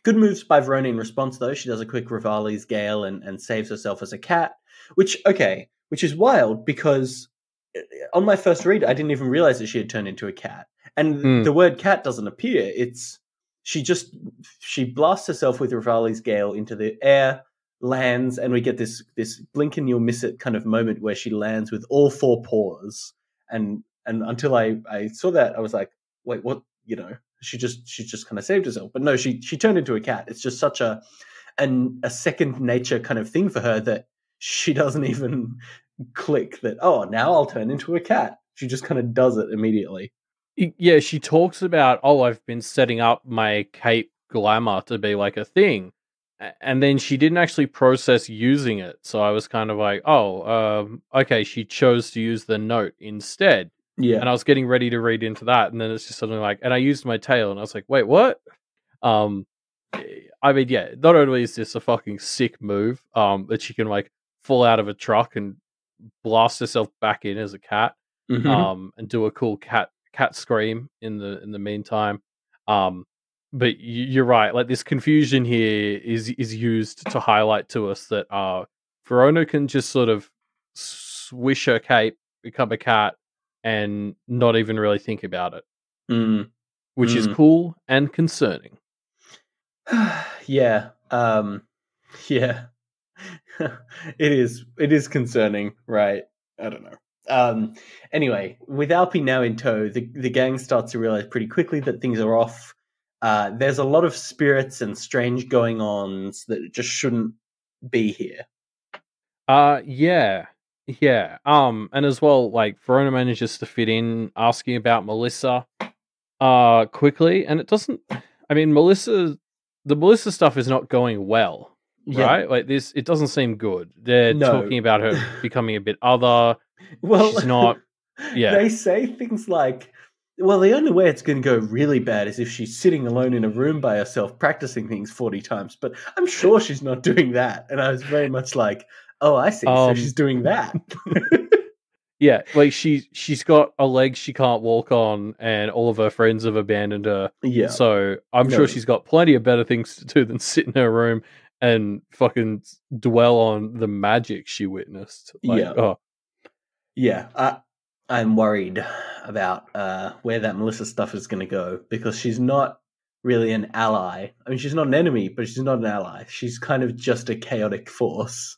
Good moves by Verona in response, though. She does a quick Rivali's Gale and saves herself as a cat, which is wild because on my first read, I didn't even realize that she had turned into a cat. And the word cat doesn't appear. She blasts herself with Rivali's Gale into the air, lands, and we get this blink and you'll miss it kind of moment where she lands with all 4 paws. And until I saw that, I was like, wait, what? She just kind of saved herself. But no, she turned into a cat. It's just such a second nature kind of thing for her that she doesn't even click that, oh, now I'll turn into a cat. She just kind of does it immediately. Yeah, she talks about, I've been setting up my cape glamour to be like a thing. And then she didn't actually process using it. So I was kind of like, okay, she chose to use the note instead. Yeah. And I was getting ready to read into that. And then it's just something like, and I used my tail. And I was like, wait, what? I mean, yeah, not only is this a fucking sick move, that she can like fall out of a truck and blast herself back in as a cat, and do a cool cat scream in the meantime. But you're right. Like, this confusion here is used to highlight to us that Verona can just sort of swish her cape, become a cat, and not even really think about it, which is cool and concerning. Yeah. Yeah. It is concerning, right? I don't know. Anyway, with Alpy now in tow, the gang starts to realize pretty quickly that things are off. There's a lot of spirits and strange going-ons that just shouldn't be here. Yeah. And as well, like, Verona manages to fit in asking about Melissa quickly, and it doesn't, I mean, the Melissa stuff is not going well, right? Yeah. Like, this, it doesn't seem good. They're talking about her becoming a bit other. Well, she's not. Yeah. They say things like, well, the only way it's going to go really bad is if she's sitting alone in a room by herself practicing things 40 times. But I'm sure she's not doing that. And I was very much like, oh, I see. So she's doing that. Yeah, like she's got a leg she can't walk on, and all of her friends have abandoned her. Yeah. So I'm sure she's got plenty of better things to do than sit in her room and fucking dwell on the magic she witnessed. Like, yeah. Oh. Yeah. I'm worried about where that Melissa stuff is going to go, because she's not really an ally. I mean, she's not an enemy, but she's not an ally. She's kind of just a chaotic force.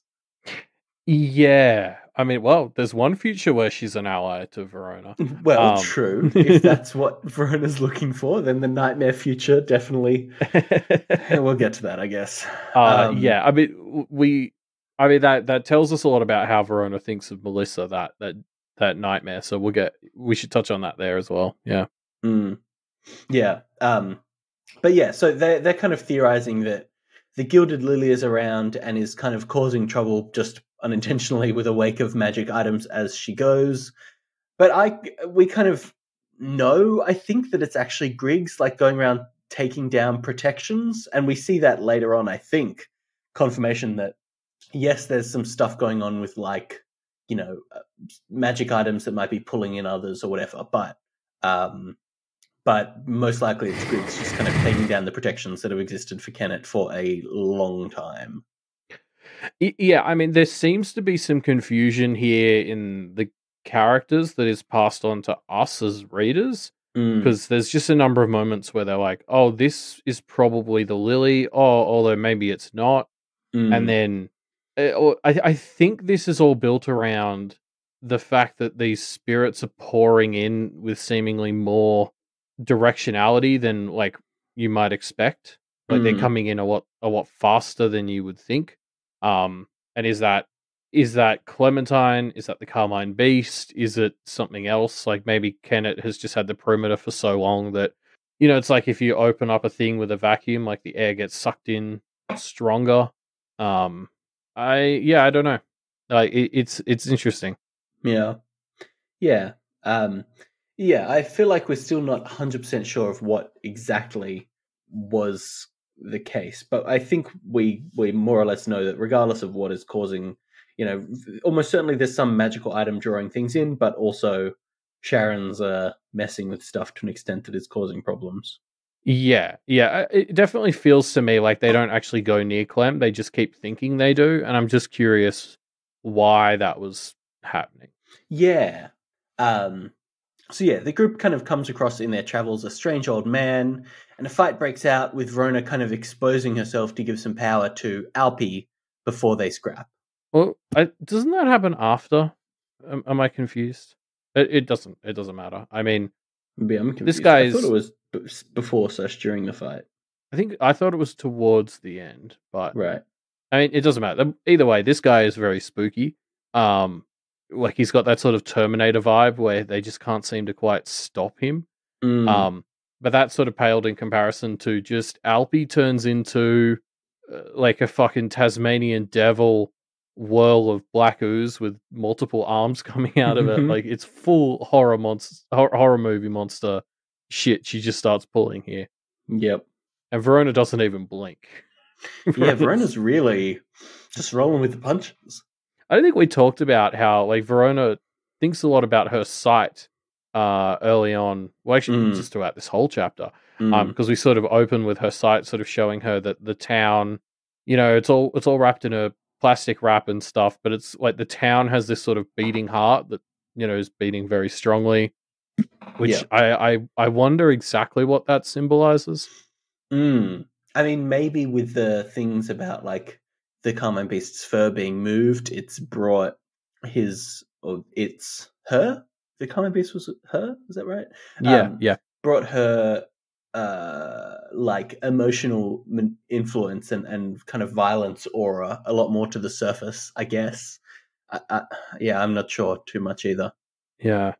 Yeah. I mean, well, there's one future where she's an ally to Verona. Well, true. If that's what Verona's looking for, then the nightmare future definitely. We'll get to that, I guess. Yeah. I mean, that tells us a lot about how Verona thinks of Melissa. That nightmare. So we should touch on that there as well. Yeah. Yeah. But yeah, so they're kind of theorizing that the Gilded Lily is around and is kind of causing trouble just unintentionally with a wake of magic items as she goes. But we kind of know, I think, that it's actually Griggs, like, going around taking down protections. And we see that later on, I think, confirmation that, yes, there's some stuff going on with, like, magic items that might be pulling in others or whatever. But most likely it's just kind of taking down the protections that have existed for Kennet for a long time. Yeah, I mean, there seems to be some confusion here in the characters that is passed on to us as readers, because there's just a number of moments where they're like, "Oh, this is probably the lily," oh, although maybe it's not, and then I think this is all built around the fact that these spirits are pouring in with seemingly more directionality than like you might expect. Like they're coming in a lot faster than you would think. And is that Clementine? Is that the Carmine Beast? Is it something else? Like maybe Kennet has just had the perimeter for so long that it's like if you open up a thing with a vacuum, like the air gets sucked in stronger. I don't know. Like it's interesting. Yeah. Yeah. Yeah, I feel like we're still not 100% sure of what exactly was the case, but I think we more or less know that regardless of what is causing, almost certainly there's some magical item drawing things in, but also Sharon's messing with stuff to an extent that is causing problems. Yeah. It definitely feels to me like they don't actually go near Clem. They just keep thinking they do, and I'm just curious why that was happening. Yeah. So yeah, the group kind of comes across in their travels a strange old man, and a fight breaks out with Verona kind of exposing herself to give some power to Alpy before they scrap. Well, doesn't that happen after? Am I confused? It doesn't. It doesn't matter. I mean, Maybe I'm confused. this guy I thought it was before / during the fight. I thought it was towards the end, but Right. I mean, it doesn't matter. Either way, this guy is very spooky. Like he's got that sort of Terminator vibe where they just can't seem to quite stop him. But that sort of paled in comparison to just Alpy turns into like a fucking Tasmanian devil whirl of black ooze with multiple arms coming out of it. Like it's full horror movie monster shit. She just starts pulling here. Yep. And Verona doesn't even blink. Yeah, Verona's really just rolling with the punches. I don't think we talked about how like Verona thinks a lot about her sight early on. Well, actually, just throughout this whole chapter, because we sort of open with her sight, sort of showing her that the town, it's all wrapped in a plastic wrap and stuff, but it's like the town has this sort of beating heart that is beating very strongly, which I wonder exactly what that symbolizes. I mean, maybe with the things about like the Carmine Beast's fur being moved, it's brought it's her. The Carmine Beast was her. Is that right? Yeah. Brought her like emotional influence and kind of violence aura a lot more to the surface, I guess. Yeah, I'm not sure too much either. Yeah.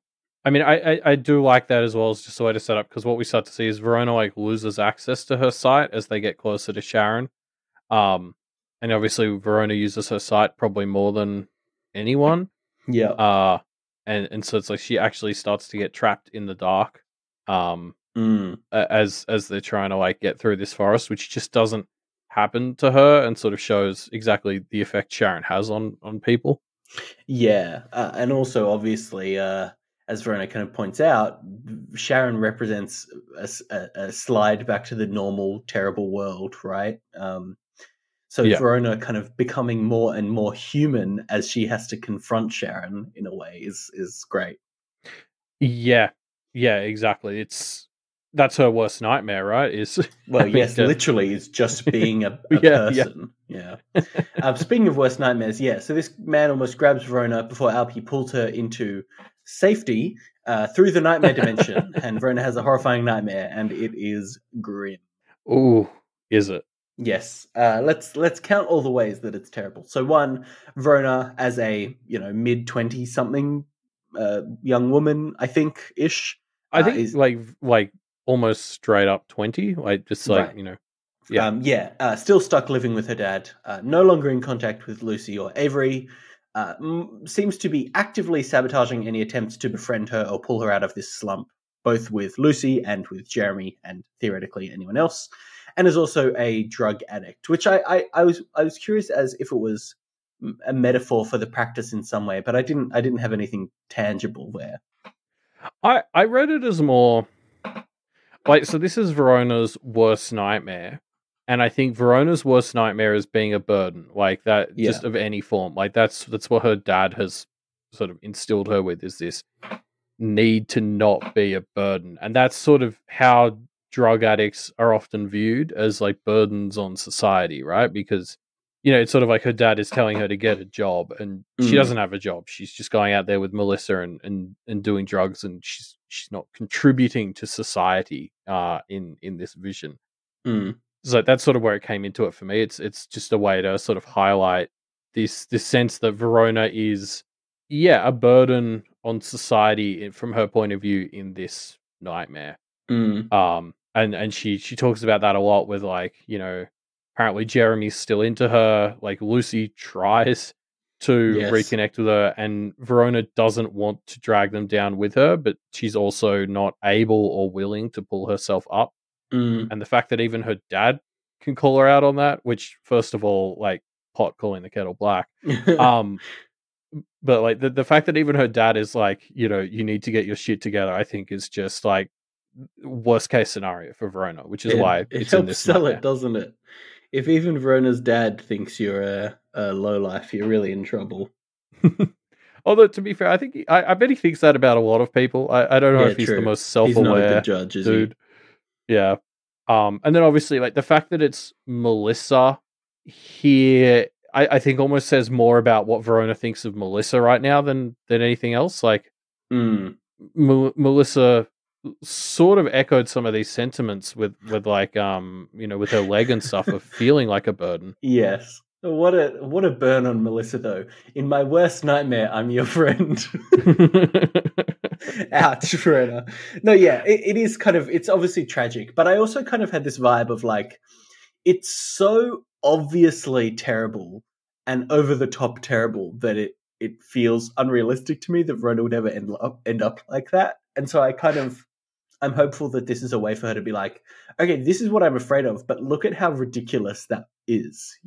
I mean, I do like that as well as just a way to set up, because what we start to see is Verona like loses access to her sight as they get closer to Sharon. And obviously Verona uses her sight probably more than anyone. Yeah. And so it's like she actually starts to get trapped in the dark. As they're trying to like get through this forest, which just doesn't happen to her, and sort of shows exactly the effect Sharon has on people. Yeah, and also obviously, as Verona kind of points out, Sharon represents a slide back to the normal, terrible world, right? So Verona kind of becoming more and more human as she has to confront Sharon in a way is great. Yeah, exactly. That's her worst nightmare, right? Yes, literally, it's just being a person. Yeah. Speaking of worst nightmares, so this man almost grabs Verona before Alpy pulls her into safety through the nightmare dimension, and Verona has a horrifying nightmare, and it is grim. Ooh, is it? Yes. Let's count all the ways that it's terrible. So one, Verona as a mid-20 something young woman, I think ish. I think is like almost straight up 20, like just like right. Still stuck living with her dad, no longer in contact with Lucy or Avery, seems to be actively sabotaging any attempts to befriend her or pull her out of this slump, both with Lucy and with Jeremy and theoretically anyone else, and is also a drug addict, which I was curious as if it was a metaphor for the practice in some way, but I didn't have anything tangible there. I read it as more like, so this is Verona's worst nightmare, And I think Verona's worst nightmare is being a burden, like that, Yeah. just of any form. Like that's what her dad has sort of instilled her with, is this need to not be a burden. And that's sort of how drug addicts are often viewed, as like burdens on society, right? Because, it's sort of like her dad is telling her to get a job, and she doesn't have a job. She's just going out there with Melissa and doing drugs, and she's not contributing to society in this vision. So that's sort of where it came into it for me. It's just a way to sort of highlight this sense that Verona is, a burden on society from her point of view in this nightmare. And she talks about that a lot with, like, apparently Jeremy's still into her. Like, Lucy tries to reconnect with her, and Verona doesn't want to drag them down with her, but she's also not able or willing to pull herself up. And the fact that even her dad can call her out on that, which, first of all, like, pot calling the kettle black. But like the fact that even her dad is like, you need to get your shit together, I think is just like worst case scenario for Verona, which is why it helps sell it, doesn't it? If even Verona's dad thinks you're a lowlife, you're really in trouble. Although, to be fair, I think I bet he thinks that about a lot of people. I don't know if he's the most self-aware. He's not a good judge, is dude. Yeah. And then obviously, like, the fact that it's Melissa here, I think almost says more about what Verona thinks of Melissa right now than anything else. Like, Melissa sort of echoed some of these sentiments with like, with her leg and stuff, of feeling like a burden. Yes. What a burn on Melissa, though. In my worst nightmare, I'm your friend. Ouch, Verona. No, yeah, it is kind of, it's obviously tragic, but I also kind of had this vibe of like, it's so obviously terrible and over the top terrible that it feels unrealistic to me that Verona would ever end up like that. And so I'm hopeful that this is a way for her to be like, okay, this is what I'm afraid of, but look at how ridiculous that is,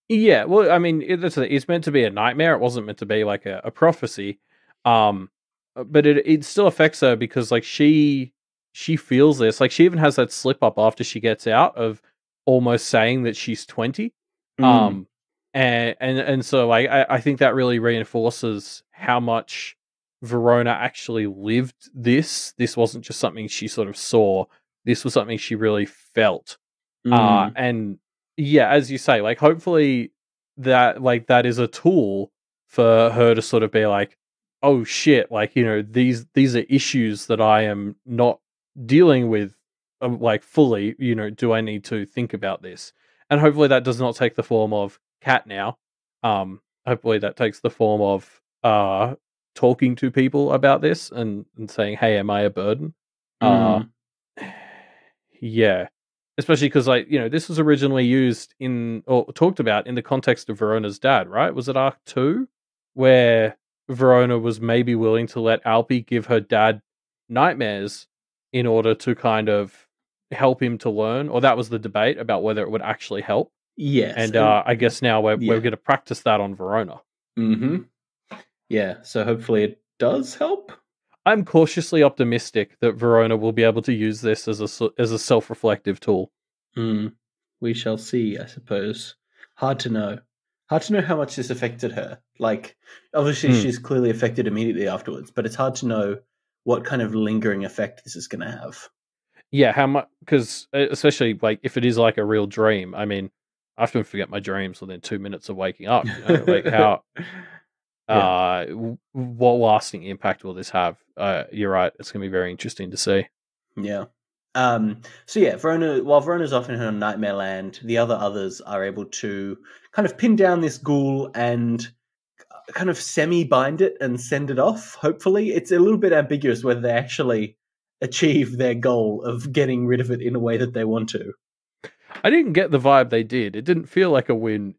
Yeah, well, I mean, it's meant to be a nightmare. It wasn't meant to be like a prophecy. But it still affects her, because like she feels this. Like, she even has that slip up after she gets out of almost saying that she's 20. And so like I think that really reinforces how much Verona actually lived this. This wasn't just something she sort of saw. This was something she really felt. And yeah, as you say, like, hopefully that is a tool for her to sort of be like, oh shit, like, these are issues that I am not dealing with, like, fully. Do I need to think about this? And hopefully that does not take the form of cat now. Hopefully that takes the form of talking to people about this and saying, hey, am I a burden? Yeah. Especially because, like, this was originally used or talked about in the context of Verona's dad, right? Was it Arc 2? Where Verona was maybe willing to let Alpy give her dad nightmares in order to kind of help him to learn, or that was the debate about whether it would actually help. Yes. And I guess now we're going to practice that on Verona. Yeah, so hopefully it does help. I'm cautiously optimistic that Verona will be able to use this as a self-reflective tool. We shall see, I suppose. Hard to know how much this affected her. Like, obviously she's clearly affected immediately afterwards, but it's hard to know what kind of lingering effect this is going to have. Yeah, how much? Because especially like if it is like a real dream. I mean, I often forget my dreams within 2 minutes of waking up. Like how. What lasting impact will this have? You're right. It's going to be very interesting to see. Yeah. So yeah, while Verona's off in her nightmare land, the others are able to kind of pin down this ghoul and kind of semi-bind it and send it off, hopefully. It's a little bit ambiguous whether they actually achieve their goal of getting rid of it in a way that they want to. I didn't get the vibe they did. It didn't feel like a win.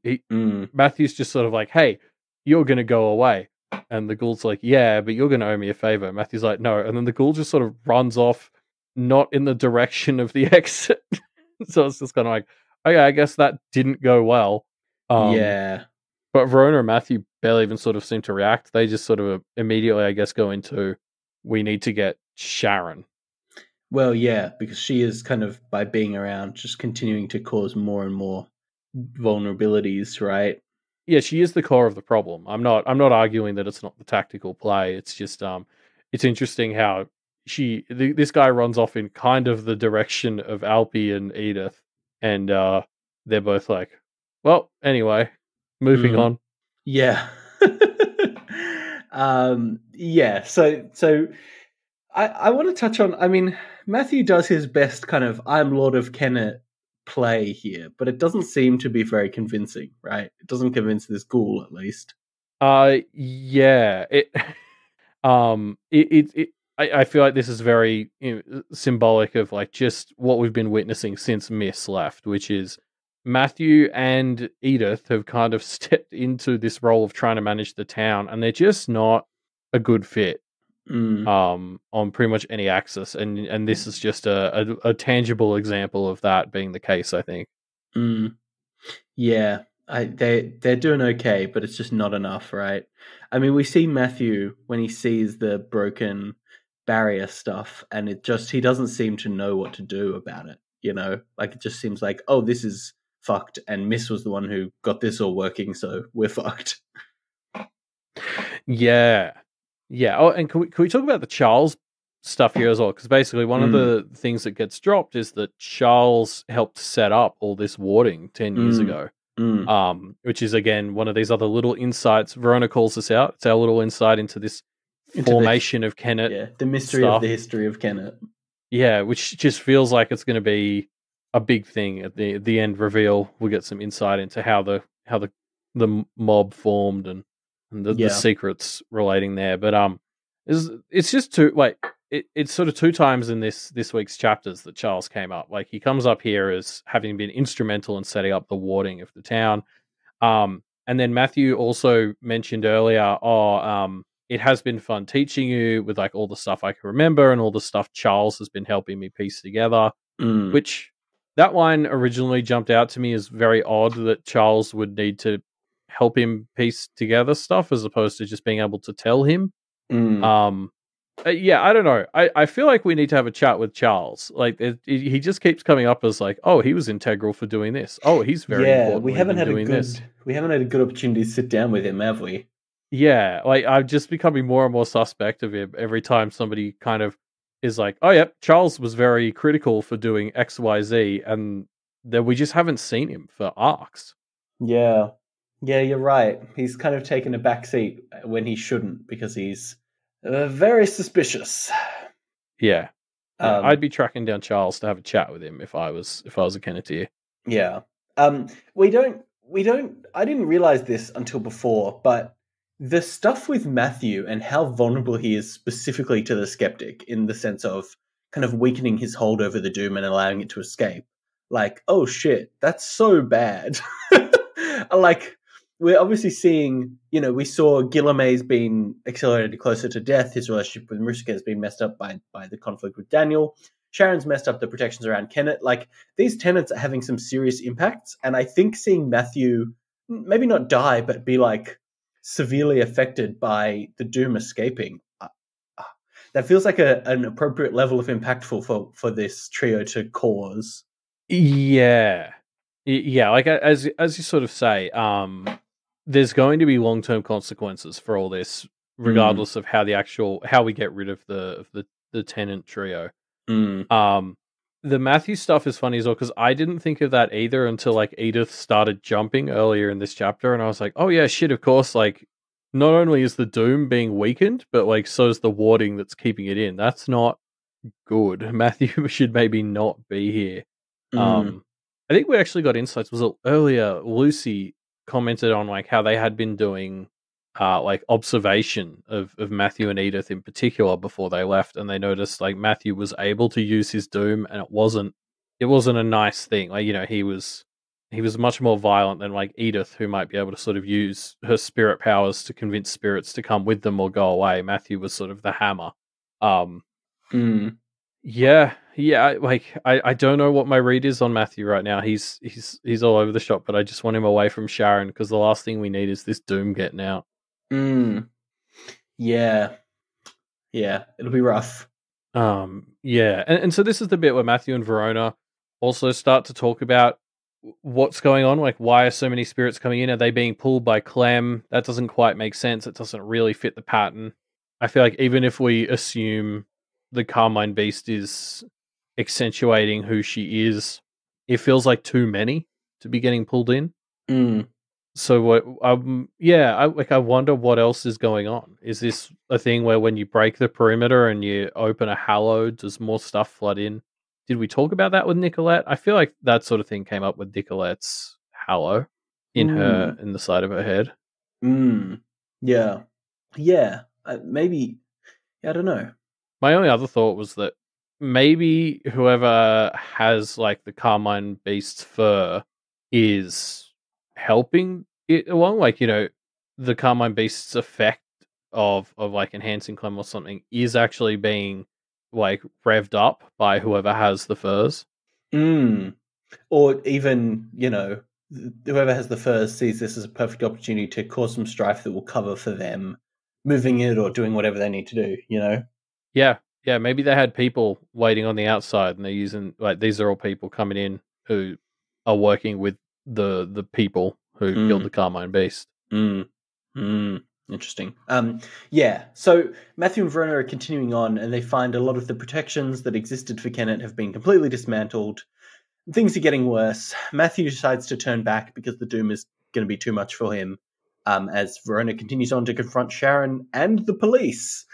Matthew's just sort of like, hey, you're going to go away. And the ghoul's like, yeah, but you're going to owe me a favor. Matthew's like, no. And then the ghoul just sort of runs off, not in the direction of the exit. So it's just kind of like, okay, I guess that didn't go well. Yeah. But Verona and Matthew barely even sort of seem to react. They just sort of immediately, I guess, go into, we need to get Sharon. Well, yeah, because she is kind of, by being around, just continuing to cause more and more vulnerabilities, right? Yeah, she is the core of the problem. I'm not arguing that it's not the tactical play. It's just it's interesting how this guy runs off in kind of the direction of Alpy and Edith, and they're both like, well, anyway, moving on. Yeah. Yeah, so I want to touch on, I mean, Matthew does his best kind of I'm Lord of Kennet play here, but it doesn't seem to be very convincing, right? It doesn't convince this ghoul, at least. Yeah. I feel like this is very symbolic of like just what we've been witnessing since Miss left, which is Matthew and Edith have kind of stepped into this role of trying to manage the town, and they're just not a good fit on pretty much any axis, and this is just a tangible example of that being the case, I think. Yeah, they're doing okay, but it's just not enough, right? I mean, we see Matthew when he sees the broken barrier stuff, and he doesn't seem to know what to do about it, you know? Like, it just seems like, oh, this is fucked, and Miss was the one who got this all working, so we're fucked. Yeah. Oh, and can we talk about the Charles stuff here as well? Because basically one of the things that gets dropped is that Charles helped set up all this warding 10 years ago. Which is, again, one of these other little insights. Verona calls us out. It's our little insight into this formation of Kennet. Yeah, the mystery of the history of Kennet. Yeah, which just feels like it's going to be a big thing at the end reveal. We'll get some insight into how the mob formed and the secrets relating there. But it's just it's sort of two times in this week's chapters that Charles came up. Like, he comes up here as having been instrumental in setting up the warding of the town. And then Matthew also mentioned earlier, it has been fun teaching you with like all the stuff I can remember and all the stuff Charles has been helping me piece together, which that line originally jumped out to me as very odd that Charles would need to help him piece together stuff as opposed to just being able to tell him. Yeah, I don't know. I feel like we need to have a chat with Charles. Like, he just keeps coming up as like, oh, he was integral for doing this. Oh, he's very important. We haven't had a good opportunity to sit down with him, have we? Yeah, like, I'm just becoming more and more suspect of him every time somebody kind of is like, oh, yep, Charles was very critical for doing X, Y, Z, and that we just haven't seen him for arcs. Yeah, you're right. He's kind of taken a backseat when he shouldn't because he's very suspicious. Yeah. I'd be tracking down Charles to have a chat with him if I was a Kenneteer. Yeah. We don't. I didn't realize this until before, but the stuff with Matthew and how vulnerable he is specifically to the skeptic, in the sense of kind of weakening his hold over the doom and allowing it to escape. Like, oh shit, that's so bad. Like, we're obviously seeing, we saw Guillemets being accelerated closer to death. His relationship with Maruska has been messed up by the conflict with Daniel. Sharon's messed up the protections around Kennet. Like, these tenets are having some serious impacts. And I think seeing Matthew maybe not die, but be like severely affected by the doom escaping, that feels like an appropriate level of impactful for this trio to cause. Yeah. Like, as you sort of say, there's going to be long-term consequences for all this, regardless of how we get rid of the tenant trio. The Matthew stuff is funny as well, because I didn't think of that either until like Edith started jumping earlier in this chapter, and I was like, oh yeah, shit, of course, like, not only is the doom being weakened, but like so is the warding that's keeping it in. That's not good. Matthew should maybe not be here. I think we actually got insights. Was it earlier? Lucy commented on like how they had been doing like observation of Matthew and Edith in particular before they left, and they noticed like Matthew was able to use his doom, and it wasn't a nice thing. Like, he was much more violent than like Edith, who might be able to sort of use her spirit powers to convince spirits to come with them or go away. Matthew was sort of the hammer. Yeah. Like, I don't know what my read is on Matthew right now. He's all over the shop, but I just want him away from Sharon, because the last thing we need is this doom getting out. Yeah, it'll be rough. Yeah, and so this is the bit where Matthew and Verona also start to talk about what's going on. Like, why are so many spirits coming in? Are they being pulled by Clem? That doesn't quite make sense. It doesn't really fit the pattern. I feel like even if we assume the Carmine Beast is accentuating who she is, it feels like too many to be getting pulled in. So what? I wonder what else is going on. Is this a thing where when you break the perimeter and you open a hallow, does more stuff flood in? Did we talk about that with Nicolette? I feel like that sort of thing came up with Nicolette's hallow in the side of her head. Yeah, maybe. I don't know. My only other thought was that maybe whoever has like the Carmine Beast's fur is helping it along. Like, the Carmine Beast's effect of like enhancing Clem or something is actually being like revved up by whoever has the furs. Or even, whoever has the furs sees this as a perfect opportunity to cause some strife that will cover for them moving it or doing whatever they need to do, Yeah, maybe they had people waiting on the outside and they're using, like, these are all people coming in who are working with the people who killed the Carmine Beast. Interesting. So Matthew and Verona are continuing on and they find a lot of the protections that existed for Kennet have been completely dismantled. Things are getting worse. Matthew decides to turn back because the doom is going to be too much for him, as Verona continues on to confront Sharon and the police.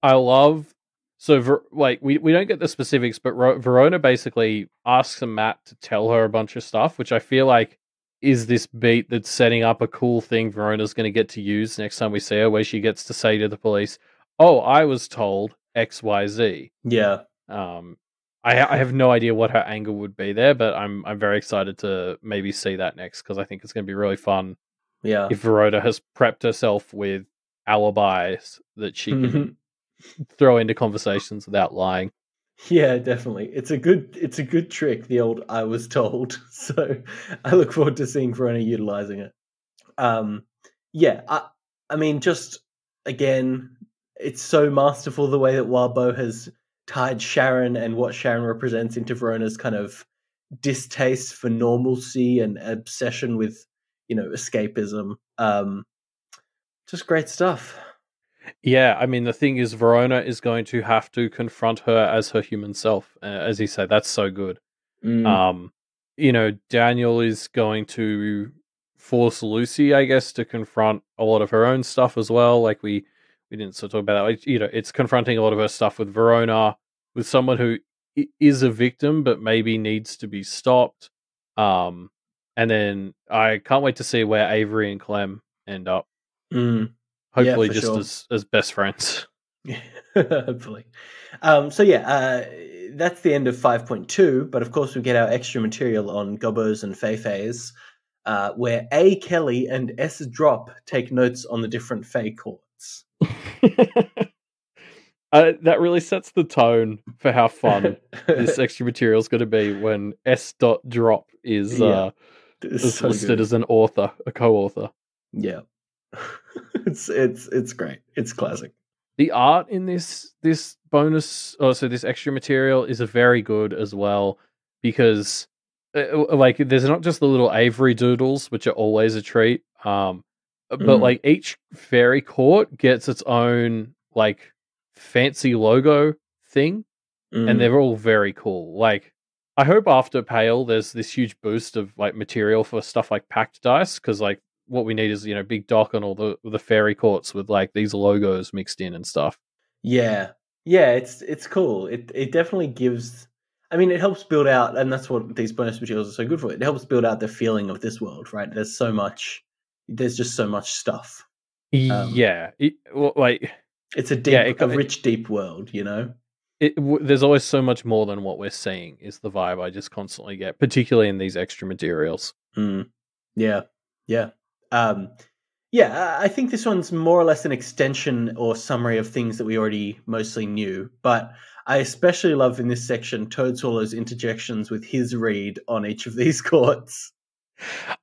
I love... So, we don't get the specifics, but Verona basically asks Matt to tell her a bunch of stuff, which I feel like is this beat that's setting up a cool thing Verona's going to get to use next time we see her, where she gets to say to the police, "Oh, I was told XYZ." Yeah. I have no idea what her angle would be there, but I'm very excited to maybe see that next, because I think it's going to be really fun. Yeah. If Verona has prepped herself with alibis that she can throw into conversations without lying. Yeah, definitely. It's a good trick, the old "I was told." So I look forward to seeing Verona utilizing it. I mean, just again, it's so masterful the way that Wildbow has tied Sharon and what Sharon represents into Verona's kind of distaste for normalcy and obsession with, escapism. Just great stuff. Yeah, I mean, the thing is, Verona is going to have to confront her as her human self. As you say, that's so good. Daniel is going to force Lucy, I guess, to confront a lot of her own stuff as well. Like, we didn't sort of talk about that. It's confronting a lot of her stuff with Verona, with someone who is a victim, but maybe needs to be stopped. And then I can't wait to see where Avery and Clem end up. Hopefully just as best friends. Hopefully. That's the end of 5.2, but of course we get our extra material on Gobos and Feifeis, where A. Kelly and S. Drop take notes on the different Fae courts. That really sets the tone for how fun this extra material is going to be when S. Drop is listed as an author, a co-author. Yeah. It's great. It's classic. The art in this bonus, this extra material is very good as well, because there's not just the little Avery doodles, which are always a treat, but like each Faerie Court gets its own like fancy logo thing, and they're all very cool. Like, I hope after Pale there's this huge boost of like material for stuff like packed dice, because like what we need is, big dock on all the Faerie Courts with like these logos mixed in and stuff. Yeah, it's cool. It definitely gives. I mean, it helps build out, and that's what these bonus materials are so good for. It helps build out the feeling of this world, right? There's just so much stuff. It's a rich, deep world, There's always so much more than what we're seeing is the vibe I just constantly get, particularly in these extra materials. Yeah. I think this one's more or less an extension or summary of things that we already mostly knew, but I especially love in this section Toadswallow's interjections with his read on each of these courts.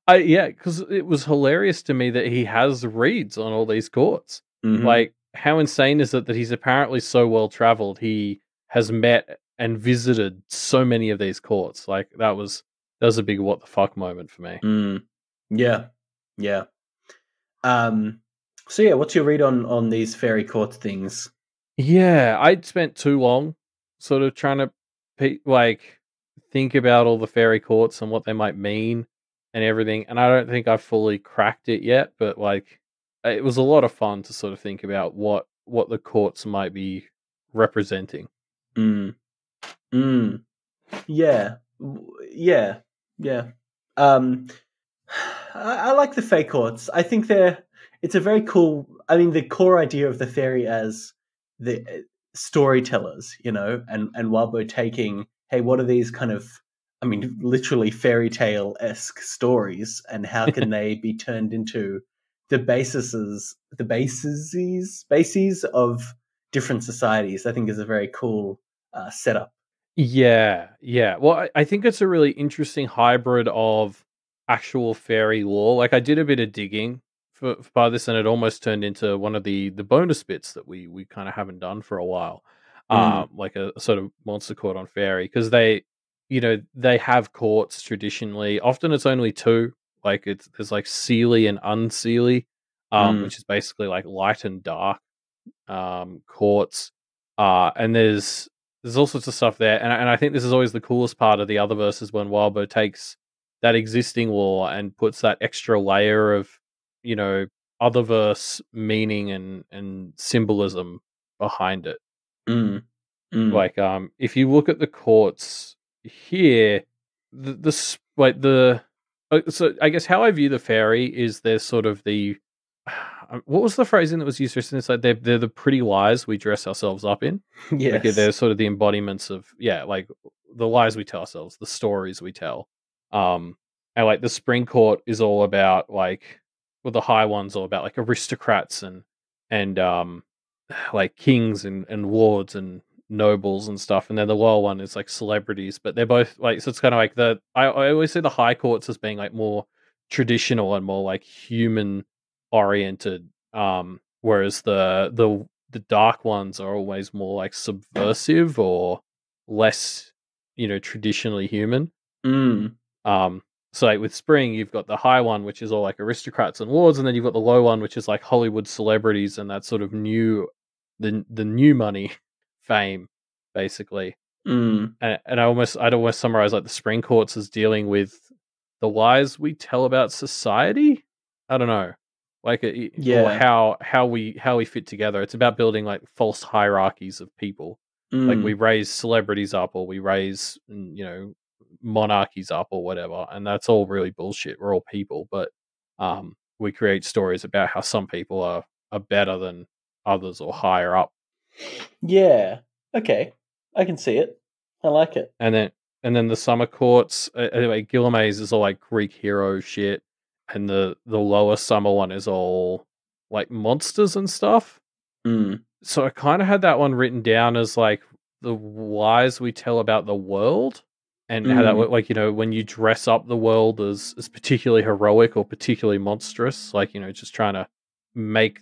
Because it was hilarious to me that he has reads on all these courts. Like, how insane is it that he's apparently so well traveled? He has met and visited so many of these courts. Like that was a big what the fuck moment for me. Yeah. So yeah, what's your read on these Faerie Courts things? Yeah, I'd spent too long sort of trying to think about all the Faerie Courts and what they might mean and everything, and I don't think I've fully cracked it yet, but like it was a lot of fun to sort of think about what the courts might be representing. Mm. Yeah. I like the Fae Courts. I think it's a very cool. I mean, the core idea of the Faerie as the storytellers, and Wildbow taking, hey, what are these kind of, I mean, literally fairy tale-esque stories, and how can they be turned into the bases of different societies? I think is a very cool setup. Yeah. Well, I think it's a really interesting hybrid of actual fairy lore. Like I did a bit of digging for part of this, and it almost turned into one of the bonus bits that we kind of haven't done for a while. Like a sort of monster court on fairy, because they have courts traditionally. Often it's only two. Like there's like Seelie and Unseelie, which is basically like light and dark courts. And there's all sorts of stuff there, and I think this is always the coolest part of the other verses when Wildbow takes that existing lore and puts that extra layer of, other verse meaning and symbolism behind it. Like, if you look at the courts here, so I guess how I view the fairy is they're sort of the what was the phrasing that was used recently? It's like they're the pretty lies we dress ourselves up in. Yes. Like they're sort of the embodiments of like the lies we tell ourselves, the stories we tell. And like the spring court is all about the high one's all about like aristocrats and like kings and lords and nobles and stuff, and then the lower one is like celebrities, but they're both like, so it's kind of like I always see the high courts as being like more traditional and more like human oriented, whereas the dark ones are always more like subversive or less traditionally human. So like with spring you've got the high one, which is all like aristocrats and lords, and then you've got the low one, which is like Hollywood celebrities and that sort of the new money fame, basically. And I'd almost summarize like the spring courts as dealing with the lies we tell about society. I don't know, like or how we fit together. It's about building like false hierarchies of people. Like we raise celebrities up, or we raise monarchies up, or whatever, and that's all really bullshit. We're all people, but we create stories about how some people are better than others or higher up. Yeah. Okay. I can see it. I like it. And then the summer courts, anyway, Gilamaze is all like Greek hero shit, and the lower summer one is all like monsters and stuff. So I kind of had that one written down as like the lies we tell about the world, and how that, like, when you dress up the world as particularly heroic or particularly monstrous, like, just trying to make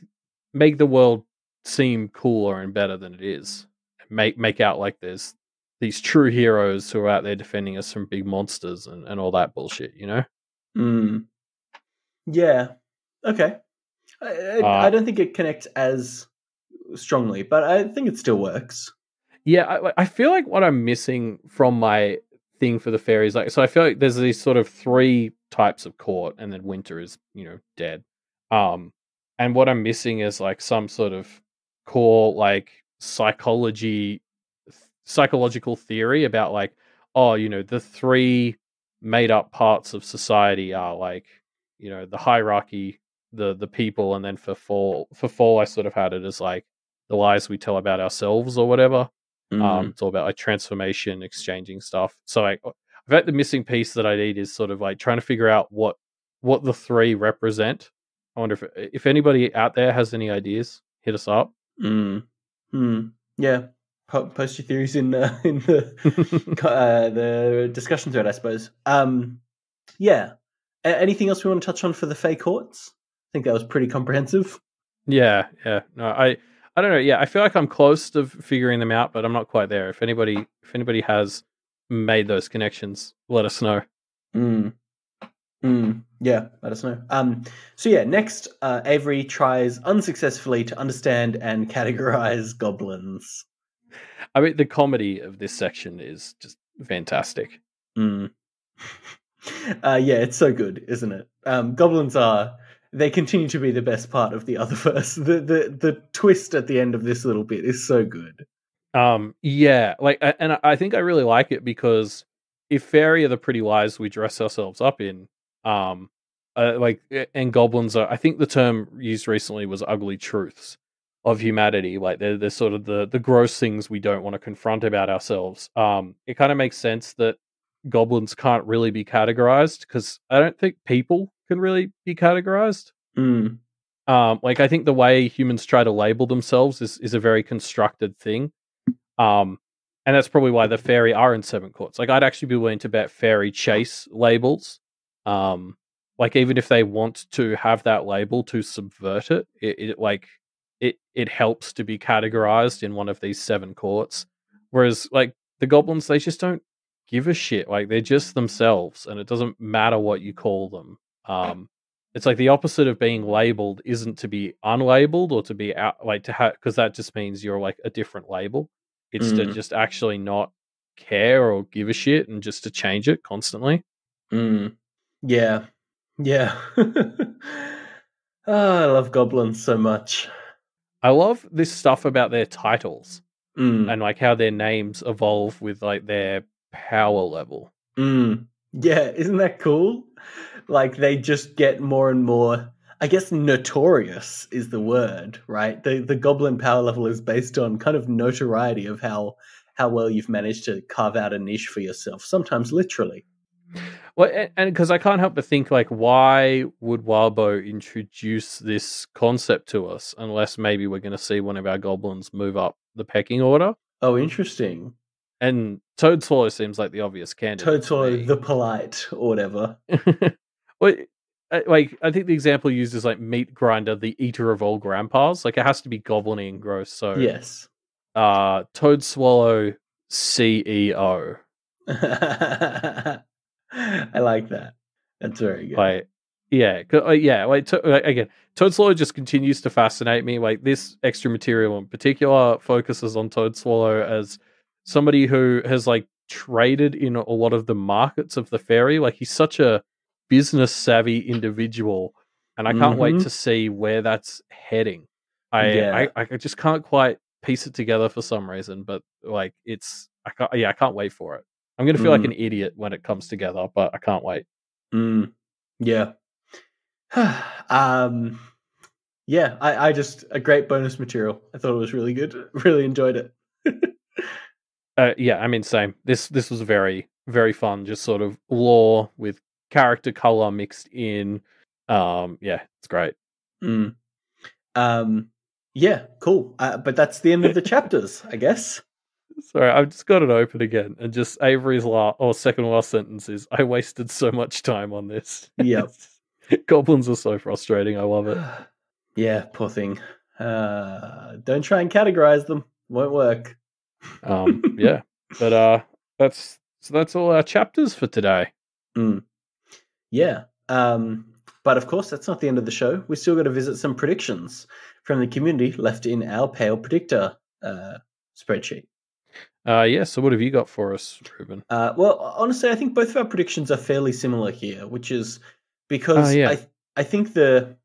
the world seem cooler and better than it is. Make out like there's these true heroes who are out there defending us from big monsters and all that bullshit, Yeah. Okay. I don't think it connects as strongly, but I think it still works. Yeah, I feel like what I'm missing from my thing for the fairies, like, so I feel like there's these sort of three types of court, and then winter is, dead. And what I'm missing is like some sort of core like psychological theory about like, the three made up parts of society are like, the hierarchy, the people, and then for fall I sort of had it as like the lies we tell about ourselves or whatever. It's all about like transformation, exchanging stuff. So like, I bet the missing piece that I need is sort of like trying to figure out what the three represent. I wonder if anybody out there has any ideas, hit us up. Yeah, post your theories in the the discussion thread, I suppose. Yeah. Anything else we want to touch on for the Fae Courts? I think that was pretty comprehensive. Yeah. No, I don't know. Yeah, I feel like I'm close to figuring them out, but I'm not quite there. If anybody has made those connections, let us know. Yeah, let us know. So yeah, next, Avery tries unsuccessfully to understand and categorize goblins. I mean, the comedy of this section is just fantastic. Yeah, it's so good, isn't it? Goblins they continue to be the best part of the other verse. The twist at the end of this little bit is so good. Yeah, like, and I think I really like it because if fairy are the pretty lies we dress ourselves up in, like, and goblins are, I think the term used recently was ugly truths of humanity. Like they're sort of the gross things we don't want to confront about ourselves. It kind of makes sense that goblins can't really be categorized because I don't think people can really be categorized. Like I think the way humans try to label themselves is a very constructed thing. And that's probably why the fairy are in seven courts. Like I'd actually be willing to bet fairy chase labels. Like even if they want to have that label to subvert it, it helps to be categorized in one of these seven courts. Whereas like the goblins, they just don't give a shit. Like they're just themselves, and it doesn't matter what you call them. It's like the opposite of being labeled isn't to be unlabeled or to be out, like to have, because that just means you're like a different label. It's to just actually not care or give a shit and just to change it constantly. Yeah. I love goblins so much. I love this stuff about their titles and like how their names evolve with like their power level. Yeah, isn't that cool? Like they just get more and more, I guess notorious is the word, right? The goblin power level is based on kind of notoriety of how well you've managed to carve out a niche for yourself, sometimes literally. Well, and because I can't help but think, like, why would Wildbow introduce this concept to us unless maybe we're going to see one of our goblins move up the pecking order? Oh, interesting. And Toad Swallow seems like the obvious candidate. Toad Swallow, the polite, or whatever. Well, like, I think the example used is like Meat Grinder, the eater of all grandpas. Like, it has to be goblin-y and gross. So, yes. Toad Swallow, CEO. I like that. That's very good. Like, yeah. Like, again, Toad Swallow just continues to fascinate me. Like, this extra material in particular focuses on Toad Swallow as somebody who has like traded in a lot of the markets of the fairy. Like, he's such a business savvy individual, and I can't wait to see where that's heading. I just can't quite piece it together for some reason, but like I can't wait for it. I'm gonna feel like an idiot when it comes together, but I can't wait. Yeah. Yeah, I just a great bonus material. I thought it was really good. Really enjoyed it. Yeah, I mean, same. This was very, very fun. Just sort of lore with character color mixed in. Yeah, it's great. Yeah, cool. But that's the end of the chapters, I guess. Sorry, I've just got it open again, and just Avery's second last sentence is, "I wasted so much time on this." Yep. Goblins are so frustrating. I love it. Yeah, poor thing. Don't try and categorize them. Won't work. Yeah, but that's all our chapters for today. Yeah. But of course, that's not the end of the show. We still got to visit some predictions from the community left in our Pale Predictor spreadsheet. Yeah, so what have you got for us, Ruben? Well, honestly, I think both of our predictions are fairly similar here, which is because I think the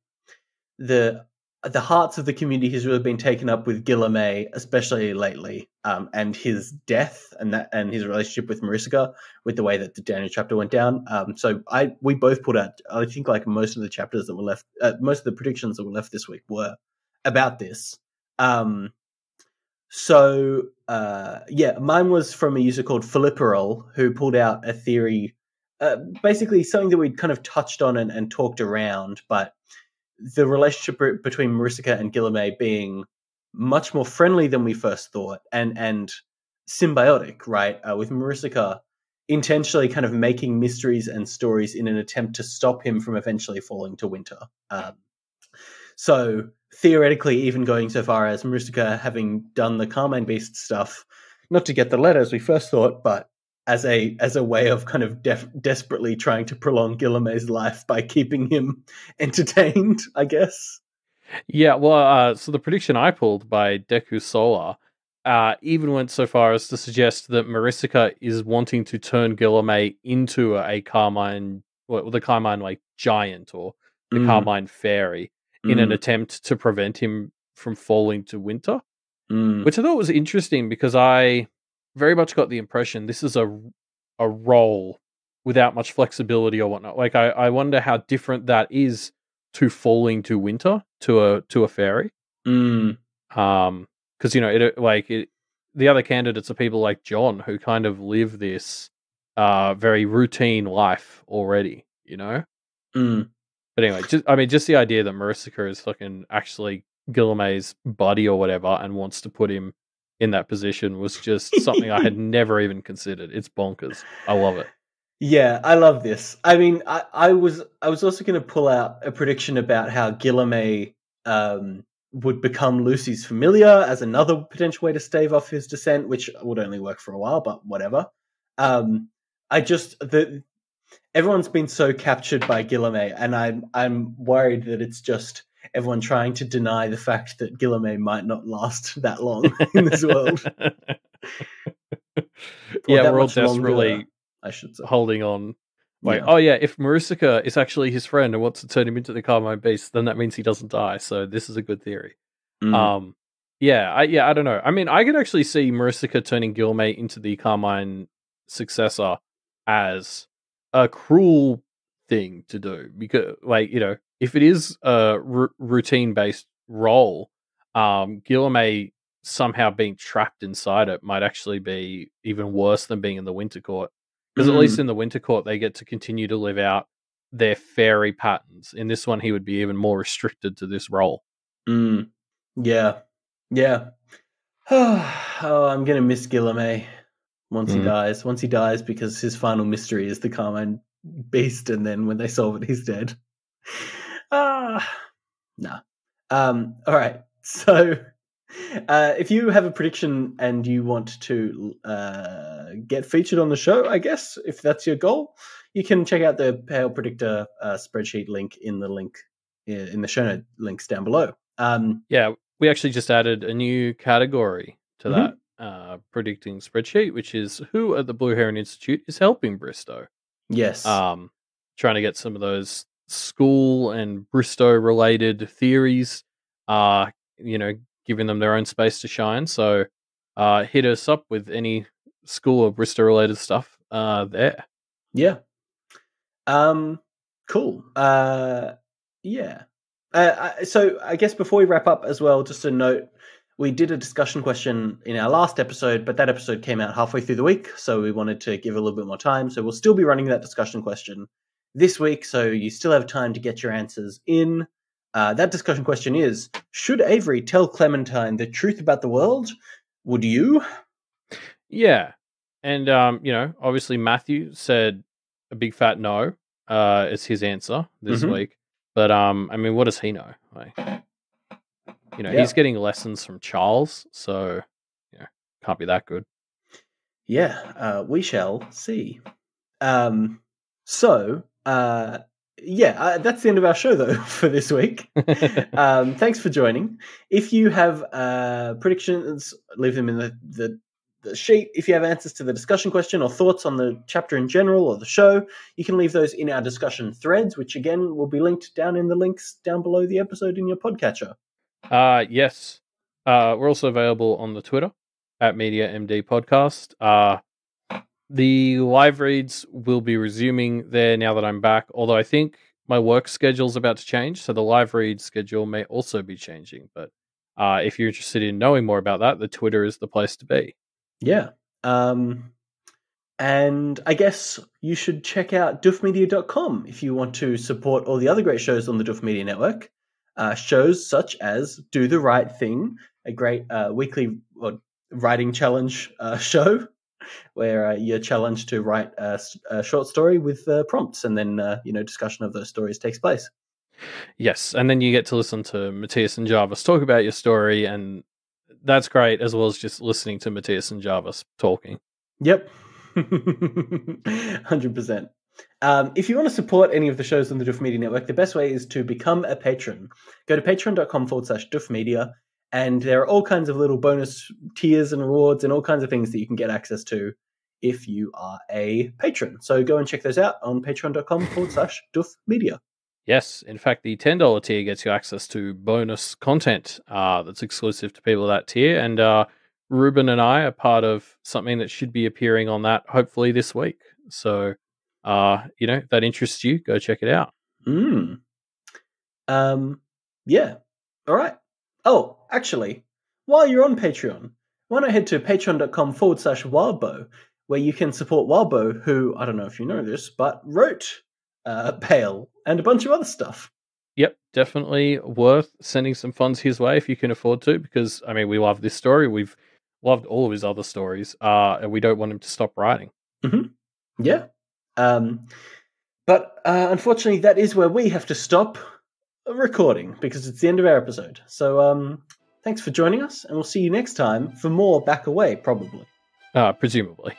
hearts of the community has really been taken up with Guillermet, especially lately, and his death and his relationship with Marisica, with the way that the Daniel chapter went down. So we both put out, I think, like most of the chapters that were left, most of the predictions that were left this week were about this. So mine was from a user called Filipperol, who pulled out a theory, basically something that we'd kind of touched on and talked around, but the relationship between Marisica and Guillermet being much more friendly than we first thought, and symbiotic, right? With Marisica intentionally kind of making mysteries and stories in an attempt to stop him from eventually falling to winter. So theoretically, even going so far as Marustica having done the Carmine Beast stuff, not to get the letter as we first thought, but as a way of kind of desperately trying to prolong Guilherme's life by keeping him entertained, I guess. Yeah, well, so the prediction I pulled by Deku Solar even went so far as to suggest that Marustica is wanting to turn Guilherme into a Carmine, the Carmine like giant or the Carmine fairy in an attempt to prevent him from falling to winter, which I thought was interesting because I very much got the impression this is a role without much flexibility or whatnot. Like I wonder how different that is to falling to winter to a fairy. Because the other candidates are people like John who kind of live this very routine life already, you know. But anyway, just the idea that Marustica is fucking actually Guilherme's buddy or whatever and wants to put him in that position was just something I had never even considered. It's bonkers. I love it. Yeah, I love this. I mean, I was also going to pull out a prediction about how Guilherme would become Lucy's familiar as another potential way to stave off his descent, which would only work for a while, but whatever. Everyone's been so captured by Guilherme, and I'm worried that it's just everyone trying to deny the fact that Guilherme might not last that long in this world. Yeah, we're all desperately longer, I should say, holding on. Like, oh yeah, if Marustica is actually his friend and wants to turn him into the Carmine Beast, then that means he doesn't die. So this is a good theory. I don't know. I mean, I could actually see Marustica turning Guilherme into the Carmine successor as a cruel thing to do because, like, you know, if it is a routine-based role, Guilherme somehow being trapped inside it might actually be even worse than being in the Winter Court. Because at least in the Winter Court, they get to continue to live out their fairy patterns. In this one, he would be even more restricted to this role. Yeah. Oh, I'm going to miss Guilherme once he dies. Once he dies, because his final mystery is the Carmine Beast, and then when they solve it, he's dead. All right. So if you have a prediction and you want to get featured on the show, I guess, if that's your goal, you can check out the Pale Predictor spreadsheet link in the show note links down below. We actually just added a new category to that predicting spreadsheet, which is who at the Blue Heron Institute is helping Bristow. Yes. Trying to get some of those school and Bristow related theories, giving them their own space to shine. So hit us up with any school or Bristow related stuff there. Yeah. Cool. So I guess before we wrap up as well, just a note, we did a discussion question in our last episode, but that episode came out halfway through the week, so we wanted to give a little bit more time. So we'll still be running that discussion question this week, so you still have time to get your answers in. That discussion question is, should Avery tell Clementine the truth about the world? Would you? Yeah. And, obviously Matthew said a big fat no is his answer this week. But, what does he know? He's getting lessons from Charles, so, can't be that good. Yeah, we shall see. That's the end of our show, though, for this week. Thanks for joining. If you have predictions, leave them in the sheet. If you have answers to the discussion question or thoughts on the chapter in general or the show, you can leave those in our discussion threads, which, again, will be linked down in the links down below the episode in your podcatcher. Yes. We're also available on the Twitter at MediaMD Podcast. The live reads will be resuming there now that I'm back, although I think my work schedule is about to change, so the live read schedule may also be changing. But if you're interested in knowing more about that, the Twitter is the place to be. Yeah. And I guess you should check out doofmedia.com if you want to support all the other great shows on the Doof Media Network. Shows such as Do the Right Thing, a great weekly writing challenge show where you're challenged to write a short story with prompts, and then discussion of those stories takes place. Yes, and then you get to listen to Matthias and Jarvis talk about your story, and that's great, as well as just listening to Matthias and Jarvis talking. Yep. 100%. If you want to support any of the shows on the Duff Media Network, the best way is to become a patron. Go to patreon.com/duffmedia, and there are all kinds of little bonus tiers and rewards and all kinds of things that you can get access to if you are a patron. So go and check those out on patreon.com/duffmedia. Yes, in fact, the $10 tier gets you access to bonus content that's exclusive to people at that tier, and Ruben and I are part of something that should be appearing on that hopefully this week. So, if that interests you, go check it out. Yeah. All right. Oh, actually, while you're on Patreon, why not head to patreon.com/Wildbow, where you can support Wildbow, who, I don't know if you know this, but wrote Pale and a bunch of other stuff. Yep, definitely worth sending some funds his way if you can afford to, because, I mean, we love this story. We've loved all of his other stories, and we don't want him to stop writing. Mm-hmm. Yeah. But unfortunately, that is where we have to stop recording, because it's the end of our episode. So thanks for joining us, and we'll see you next time for more Back Away, probably. Presumably.